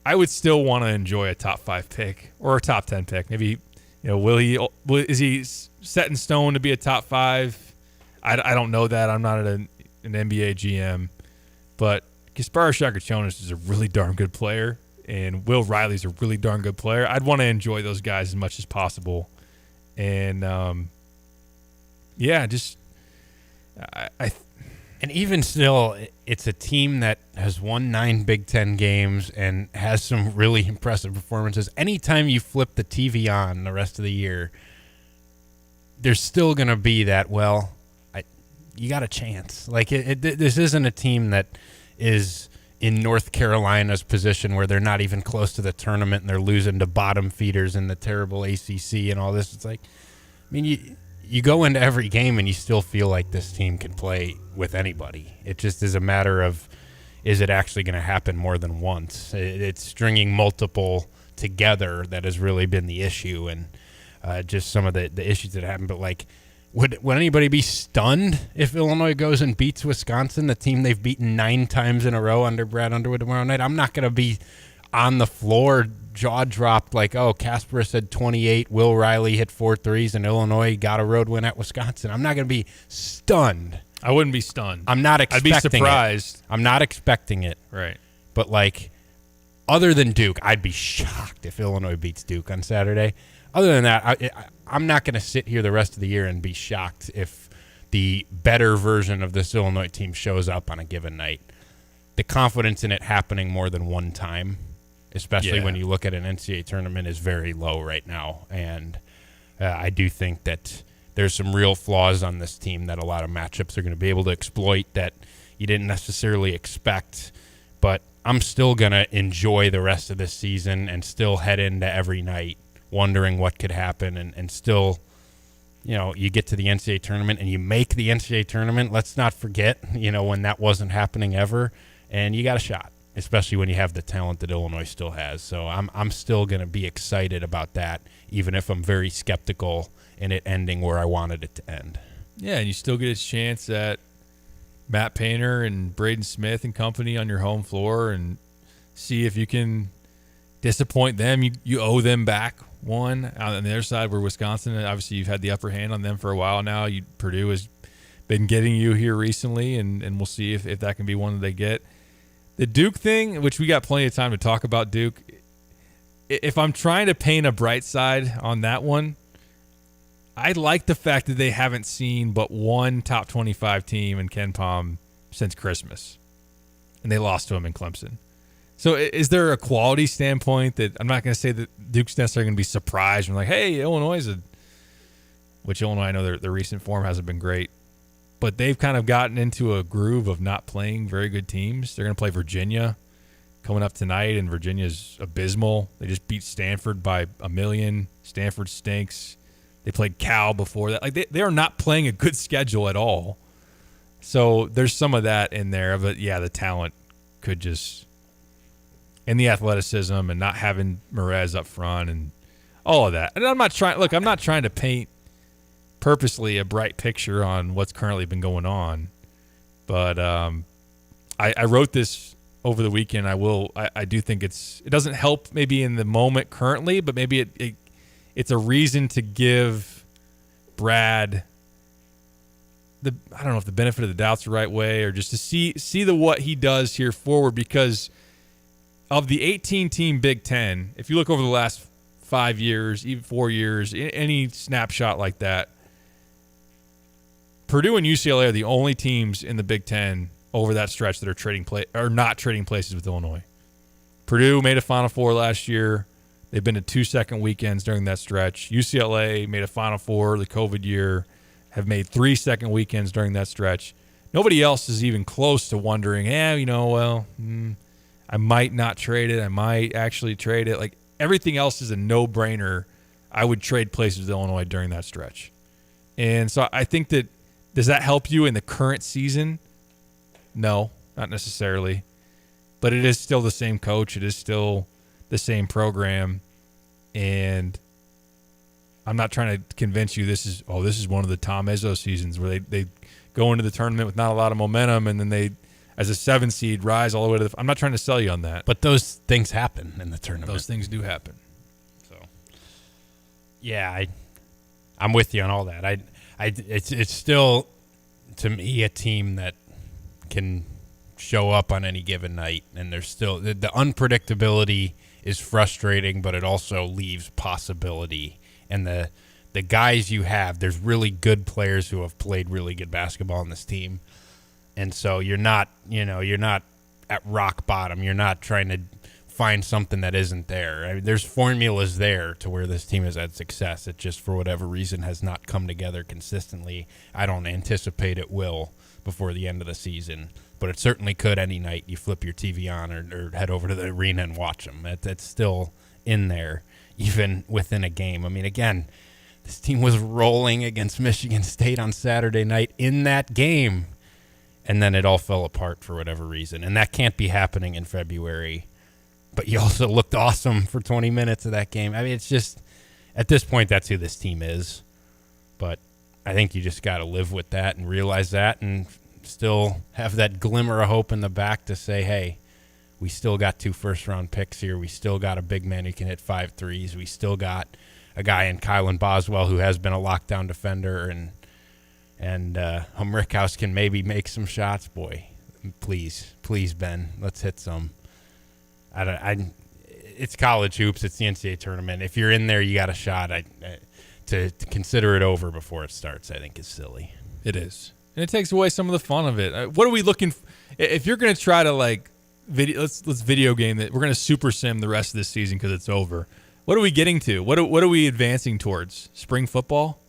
I would still want to enjoy a top 5 pick or a top 10 pick. Maybe, is he set in stone to be a top 5? I don't know that. I'm not an NBA GM, but Gasparo Shakachonis is a really darn good player, and Will Riley's a really darn good player. I'd want to enjoy those guys as much as possible, and And even still, it's a team that has won 9 Big Ten games and has some really impressive performances. Anytime you flip the TV on the rest of the year, there's still going to be that, you got a chance. This isn't a team that is in North Carolina's position where they're not even close to the tournament and they're losing to bottom feeders in the terrible ACC and all this. It's you go into every game and you still feel like this team can play with anybody. It just is a matter of, is it actually going to happen more than once? It's stringing multiple together that has really been the issue, and just some of the issues that happen. But would anybody be stunned if Illinois goes and beats Wisconsin, the team they've beaten 9 times in a row under Brad Underwood tomorrow night? I'm not going to be on the floor, jaw dropped, Casper said 28, Will Riley hit 4 threes, and Illinois got a road win at Wisconsin. I'm not going to be stunned. I wouldn't be stunned. I'm not expecting I'd be surprised. I'm not expecting it. Right. But, other than Duke, I'd be shocked if Illinois beats Duke on Saturday. Other than that, I'm not going to sit here the rest of the year and be shocked if the better version of this Illinois team shows up on a given night. The confidence in it happening more than one time, especially when you look at an NCAA tournament, is very low right now. And I do think that there's some real flaws on this team that a lot of matchups are going to be able to exploit that you didn't necessarily expect. But I'm still going to enjoy the rest of this season and still head into every night wondering what could happen. And still, you get to the NCAA tournament and you make the NCAA tournament. Let's not forget, when that wasn't happening ever. And you got a shot, especially when you have the talent that Illinois still has. So I'm still going to be excited about that, even if I'm very skeptical in it ending where I wanted it to end. Yeah, and you still get a chance at Matt Painter and Braden Smith and company on your home floor and see if you can disappoint them. You owe them back one. On the other side, where Wisconsin, obviously you've had the upper hand on them for a while now. Purdue has been getting you here recently, and we'll see if that can be one that they get. The Duke thing, which we got plenty of time to talk about Duke, if I'm trying to paint a bright side on that one, I like the fact that they haven't seen but one top 25 team in KenPom since Christmas, and they lost to them in Clemson. So is there a quality standpoint that I'm not going to say that Duke's necessarily going to be surprised when hey, Illinois which Illinois, I know their recent form hasn't been great, but they've kind of gotten into a groove of not playing very good teams. They're going to play Virginia coming up tonight, and Virginia's abysmal. They just beat Stanford by 1 million. Stanford stinks. They played Cal before that. They are not playing a good schedule at all. So there's some of that in there. But, the talent could just – and the athleticism and not having Merez up front and all of that. And I'm not trying to paint purposely a bright picture on what's currently been going on. But I wrote this over the weekend. I do think it doesn't help maybe in the moment currently, but maybe it's a reason to give Brad I don't know if the benefit of the doubt's the right way, or just to see what he does here forward, because of the 18-team Big Ten, if you look over the last 5 years, even 4 years, any snapshot like that, Purdue and UCLA are the only teams in the Big Ten over that stretch that are not trading places with Illinois. Purdue made a Final Four last year. They've been to 2 second weekends during that stretch. UCLA made a Final Four the COVID year, have made 3 second weekends during that stretch. Nobody else is even close to wondering, I might not trade it. I might actually trade it. Like, everything else is a no-brainer. I would trade places with Illinois during that stretch. And so I think that, does that help you in the current season? No, not necessarily. But it is still the same coach. It is still the same program. And I'm not trying to convince you this is one of the Tom Izzo seasons where they go into the tournament with not a lot of momentum, and then they, as a 7 seed, rise all the way to I'm not trying to sell you on that. But those things happen in the tournament. Those things do happen. So, yeah, I'm with you on all that. It's still, to me, a team that can show up on any given night, and there's still the unpredictability is frustrating, but it also leaves possibility. And the guys you have, there's really good players who have played really good basketball on this team. And so you're not at rock bottom. You're not trying to find something that isn't there. I mean, there's formulas there to where this team has had success. It just, for whatever reason, has not come together consistently. I don't anticipate it will before the end of the season, but it certainly could any night you flip your TV on or head over to the arena and watch them. It's still in there, even within a game. I mean, again, this team was rolling against Michigan State on Saturday night in that game, and then it all fell apart for whatever reason. And that can't be happening in February. But you also looked awesome for 20 minutes of that game. I mean, it's just, at this point, that's who this team is. But I think you just got to live with that and realize that, and still have that glimmer of hope in the back to say, hey, we still got 2 first-round picks here. We still got a big man who can hit 5 threes. We still got a guy in Kylan Boswell who has been a lockdown defender, and Rickhouse can maybe make some shots. Boy, please, Ben, let's hit some. It's college hoops. It's the NCAA tournament. If you're in there, you got a shot. To consider it over before it starts, I think, is silly. It is, and it takes away some of the fun of it. What are we looking for? If you're going to try to let's video game that, we're going to super sim the rest of this season because it's over. What are we getting to? What are we advancing towards? Spring football?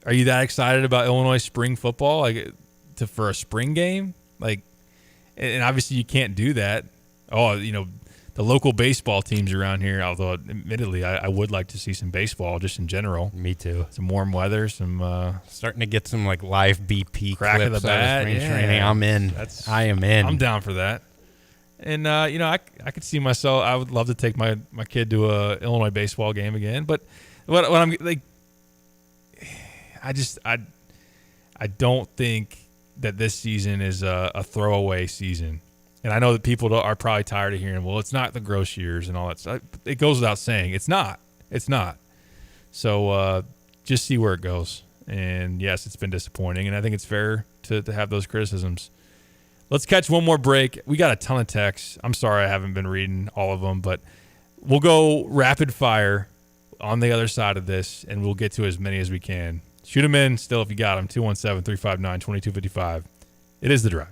Are you that excited about Illinois spring football, for a spring game? And obviously you can't do that. The local baseball teams around here, although admittedly I would like to see some baseball just in general. Me too. Some warm weather, some starting to get some live BP crack clips of the bat. Training. I'm in. I am in. I'm down for that. And I could see myself. I would love to take my kid to a Illinois baseball game again. But what I'm like, I don't think that this season is a throwaway season. And I know that people are probably tired of hearing, well, it's not the gross years and all that stuff. It goes without saying. It's not. It's not. So just see where it goes. And, yes, it's been disappointing. And I think it's fair to have those criticisms. Let's catch one more break. We got a ton of texts. I'm sorry I haven't been reading all of them. But we'll go rapid fire on the other side of this, and we'll get to as many as we can. Shoot them in still if you got them. 217-359-2255. It is The Drive.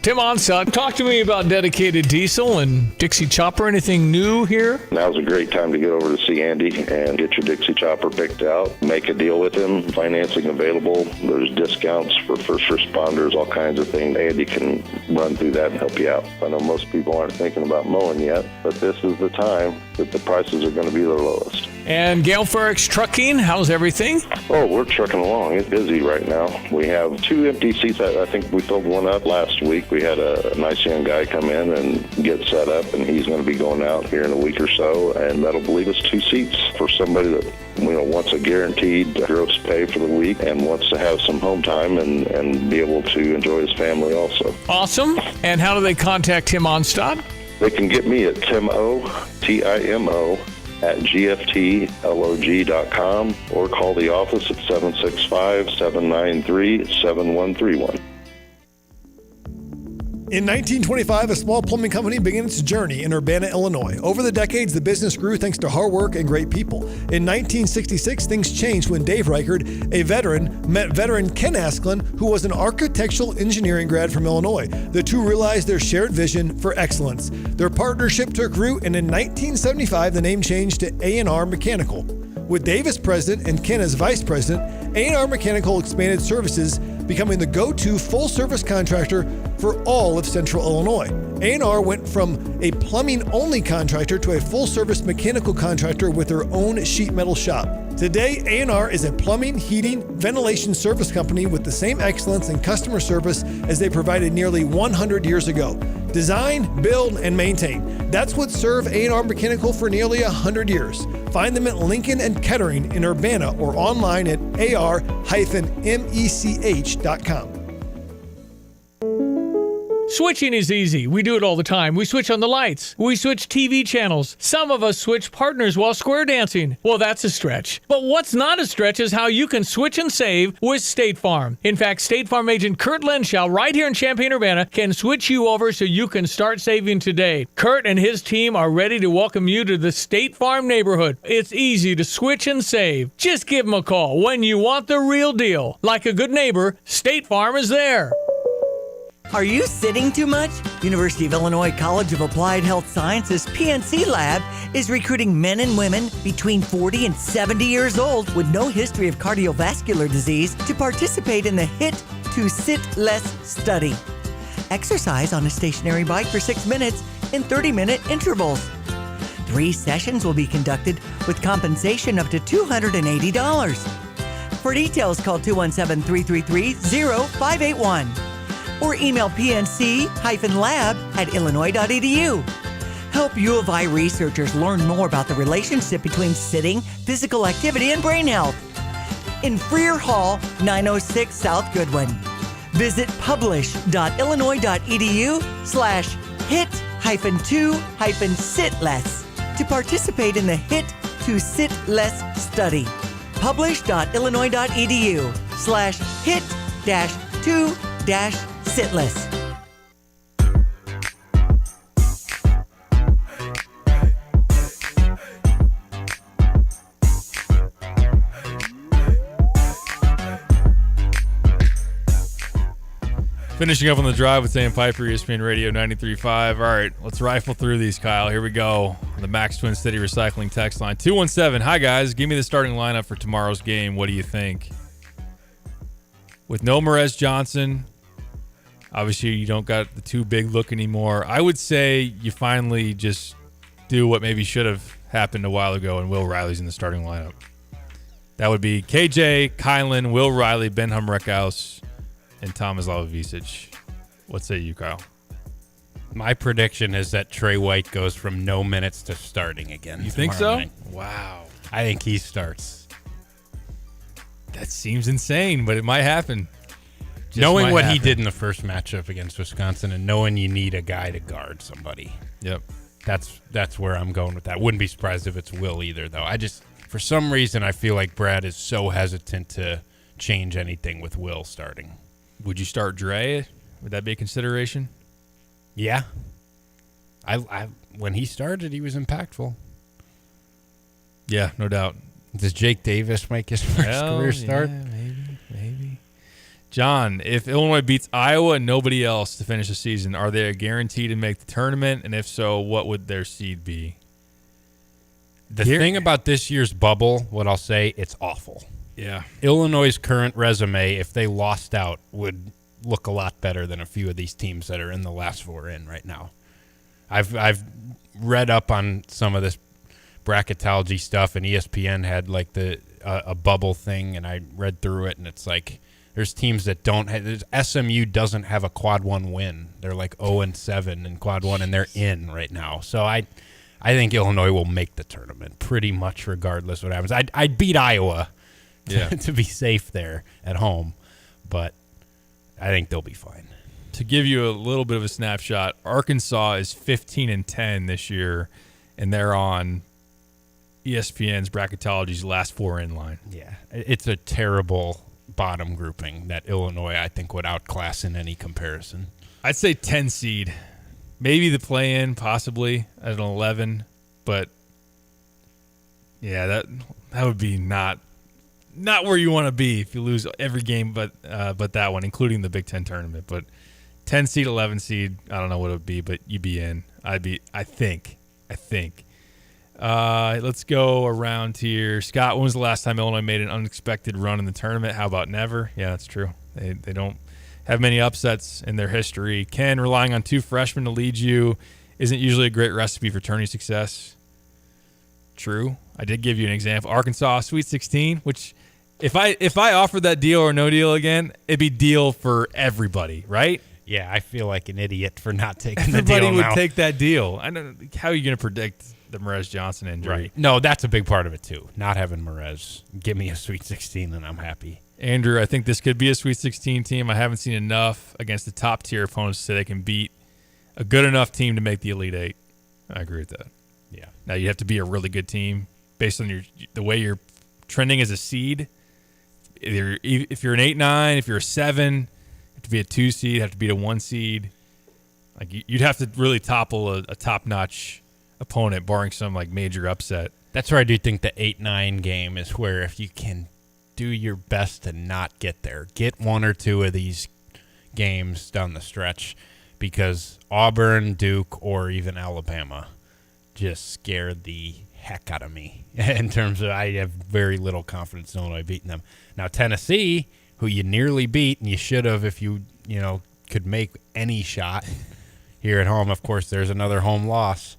Tim Onsut, talk to me about Dedicated Diesel and Dixie Chopper. Anything new here? Now's a great time to get over to see Andy and get your Dixie Chopper picked out. Make a deal with him. Financing available. There's discounts for first responders, all kinds of things. Andy can run through that and help you out. I know most people aren't thinking about mowing yet, but this is the time that the prices are going to be the lowest. And Gale Ferrex Trucking, how's everything? Oh, we're trucking along. It's busy right now. We have 2 empty seats. I think we filled one up last week. We had a nice young guy come in and get set up, and he's going to be going out here in a week or so, and that'll leave us 2 seats for somebody that wants a guaranteed gross pay for the week and wants to have some home time and be able to enjoy his family also. Awesome. And how do they contact Tim Onstad? They can get me at Timo, Timo, at gftlog.com or call the office at 765-793-7131. In 1925, a small plumbing company began its journey in Urbana, Illinois. Over the decades, the business grew thanks to hard work and great people. In 1966, things changed when Dave Reichard, a veteran, met veteran Ken Asklin, who was an architectural engineering grad from Illinois. The two realized their shared vision for excellence. Their partnership took root, and in 1975, the name changed to A&R Mechanical. With Dave as president and Ken as vice president, A&R Mechanical expanded services, becoming the go-to full-service contractor for all of Central Illinois. A&R went from a plumbing-only contractor to a full-service mechanical contractor with their own sheet metal shop. Today, A&R is a plumbing, heating, ventilation service company with the same excellence in customer service as they provided nearly 100 years ago. Design, build, and maintain. That's what served A&R Mechanical for nearly 100 years. Find them at Lincoln and Kettering in Urbana or online at ar-mech.com. Switching is easy. We do it all the time. We switch on the lights. We switch TV channels. Some of us switch partners while square dancing. Well, that's a stretch. But what's not a stretch is how you can switch and save with State Farm. In fact, State Farm agent Kurt Lenschow right here in Champaign-Urbana can switch you over so you can start saving today. Kurt and his team are ready to welcome you to the State Farm neighborhood. It's easy to switch and save. Just give them a call when you want the real deal. Like a good neighbor, State Farm is there. Are you sitting too much? University of Illinois College of Applied Health Sciences PNC Lab is recruiting men and women between 40 and 70 years old with no history of cardiovascular disease to participate in the HIT to Sit Less study. Exercise on a stationary bike for 6 minutes in 30-minute intervals. 3 sessions will be conducted with compensation up to $280. For details, call 217-333-0581. or email pnc-lab@illinois.edu. Help U of I researchers learn more about the relationship between sitting, physical activity, and brain health. In Freer Hall, 906 South Goodwin. Visit publish.illinois.edu/hit-2-sit-less to participate in the HIT to Sit Less study. Publish.illinois.edu/hit-2-sitless. Finishing up on the drive with Sam Piper, ESPN Radio 93.5. All right, let's rifle through these, Kyle. Here we go. On the Max Twin City Recycling text line. 217. Hi, guys. Give me the starting lineup for tomorrow's game. What do you think? With no Merez Johnson, obviously you don't got the too big look anymore. I would say you finally just do what maybe should have happened a while ago, and Will Riley's in the starting lineup. That would be KJ, Kylan, Will Riley, Ben-Hum Reckhouse, and Thomas Lavovicic. What say you, Kyle? My prediction is that Trey White goes from no minutes to starting again. You think so? Night. Wow. I think he starts. That seems insane, but it might happen. Knowing what he did in the first matchup against Wisconsin and knowing you need a guy to guard somebody. Yep. That's where I'm going with that. Wouldn't be surprised if it's Will either, though. For some reason, I feel like Brad is so hesitant to change anything with Will starting. Would you start Dre? Would that be a consideration? Yeah. I when he started, he was impactful. Yeah, no doubt. Does Jake Davis make his first career start? Yeah, maybe. John, if Illinois beats Iowa and nobody else to finish the season, are they a guarantee to make the tournament? And if so, what would their seed be? The thing about this year's bubble, what I'll say, it's awful. Yeah. Illinois' current resume, if they lost out, would look a lot better than a few of these teams that are in the last 4 in right now. I've read up on some of this bracketology stuff, and ESPN had like a bubble thing, and I read through it, and it's like there's teams that don't have. SMU doesn't have a quad 1 win. They're like 0-7 in quad 1, and they're in right now. So I think Illinois will make the tournament pretty much regardless what happens. I'd beat Iowa to be safe there at home, but I think they'll be fine. To give you a little bit of a snapshot, Arkansas is 15-10 this year, and they're on ESPN's bracketology's last 4 in line. Yeah, it's a terrible bottom grouping that Illinois, I think, would outclass in any comparison. I'd say 10 seed. Maybe the play-in, possibly, at an 11. But, yeah, that would be not where you want to be if you lose every game but that one, including the Big Ten tournament. But 10 seed, 11 seed, I don't know what it would be, but you'd be in. I think. Let's go around here. Scott, when was the last time Illinois made an unexpected run in the tournament? How about never? Yeah, that's true. They don't have many upsets in their history. Ken, relying on 2 freshmen to lead you isn't usually a great recipe for tourney success. True. I did give you an example. Arkansas, Sweet 16, which if I offered that deal or no deal again, it'd be deal for everybody, right? Yeah, I feel like an idiot for not taking the deal. Everybody would take that deal. I don't. How are you going to predict the Merez Johnson injury? Right. No, that's a big part of it too. Not having Merez. Give me a Sweet 16 and I'm happy. Andrew, I think this could be a Sweet 16 team. I haven't seen enough against the top tier opponents to say they can beat a good enough team to make the Elite Eight. I agree with that. Yeah. Now you have to be a really good team based on the way you're trending as a seed. If you're an 8-9, if you're a 7, you have to be a 2 seed, have to beat a 1 seed. Like you'd have to really topple a top-notch opponent, barring some like major upset. That's where I do think the 8-9 game is where if you can do your best to not get there, get 1 or 2 of these games down the stretch, because Auburn, Duke, or even Alabama just scared the heck out of me in terms of I have very little confidence in Illinois beating them. Now Tennessee, who you nearly beat and you should have if you could make any shot here at home. Of course, there's another home loss,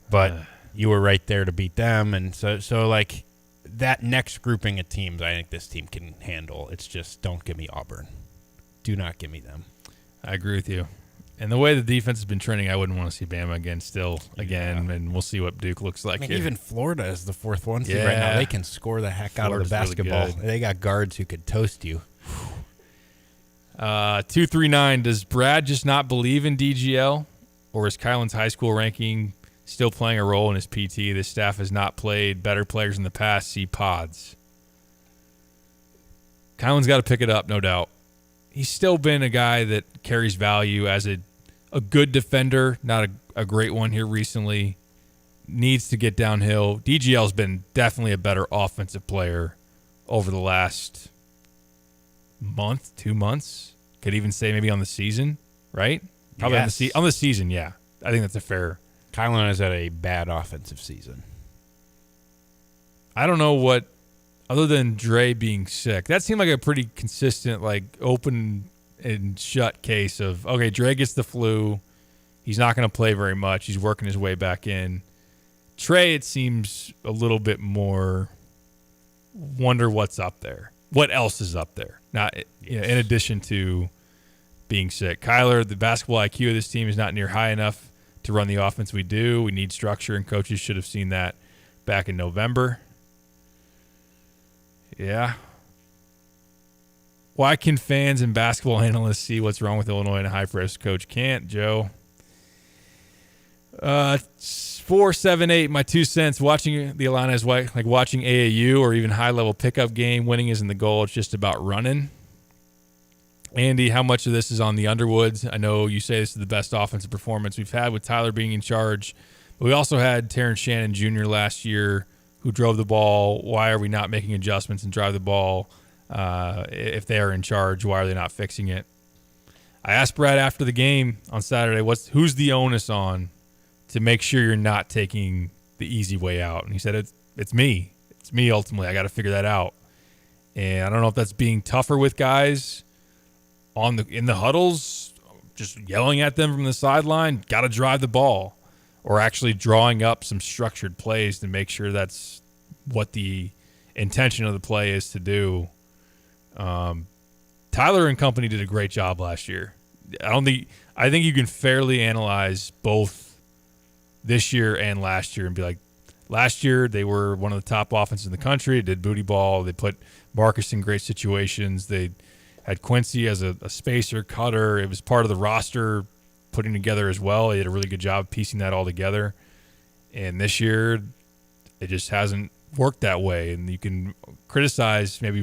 but you were right there to beat them, and so like that next grouping of teams, I think this team can handle. It's just don't give me Auburn. Do not give me them. I agree with you. And the way the defense has been trending, I wouldn't want to see Bama again, and we'll see what Duke looks like. I mean, here. Even Florida is the 4th 1 seed right now. They can score the heck out of the basketball. Really they got guards who could toast you. 239. Does Brad just not believe in DGL, or is Kylan's high school ranking still playing a role in his PT? The staff has not played better players in the past. See pods. Kylan's got to pick it up, no doubt. He's still been a guy that carries value as a good defender, not a great one here recently. Needs to get downhill. DGL's been definitely a better offensive player over the last month, 2 months. Could even say maybe on the season, right? Probably Yes. on the season, yeah. I think that's a fair. Kylan has had a bad offensive season. I don't know what, other than Dre being sick, that seemed like a pretty consistent, like open and shut case of, okay, Dre gets the flu. He's not going to play very much. He's working his way back in. Trey, it seems a little bit more wonder what's up there. What else is up there? Not in addition to being sick. Kyler, the basketball IQ of this team is not near high enough to run the offense we do. We need structure, and coaches should have seen that back in November. Yeah. Why can fans and basketball analysts see what's wrong with Illinois and a high-press coach can't, Joe? 478, my 2 cents. Watching the Illini is like watching AAU or even high-level pickup game. Winning isn't the goal. It's just about running. Andy, how much of this is on the Underwoods? I know you say this is the best offensive performance we've had with Tyler being in charge, but we also had Terrence Shannon Jr. last year who drove the ball. Why are we not making adjustments and drive the ball? If they are in charge, why are they not fixing it? I asked Brad after the game on Saturday, who's the onus on to make sure you're not taking the easy way out? And he said, it's me. It's me ultimately. I got to figure that out. And I don't know if that's being tougher with guys in the huddles, just yelling at them from the sideline, got to drive the ball, or actually drawing up some structured plays to make sure that's what the intention of the play is to do. Tyler and company did a great job last year. I think you can fairly analyze both this year and last year and be like, last year they were one of the top offenses in the country. They did booty ball. They put Marcus in great situations. They had Quincy as a spacer, cutter. It was part of the roster putting together as well. He did a really good job piecing that all together. And this year, it just hasn't worked that way. And you can criticize maybe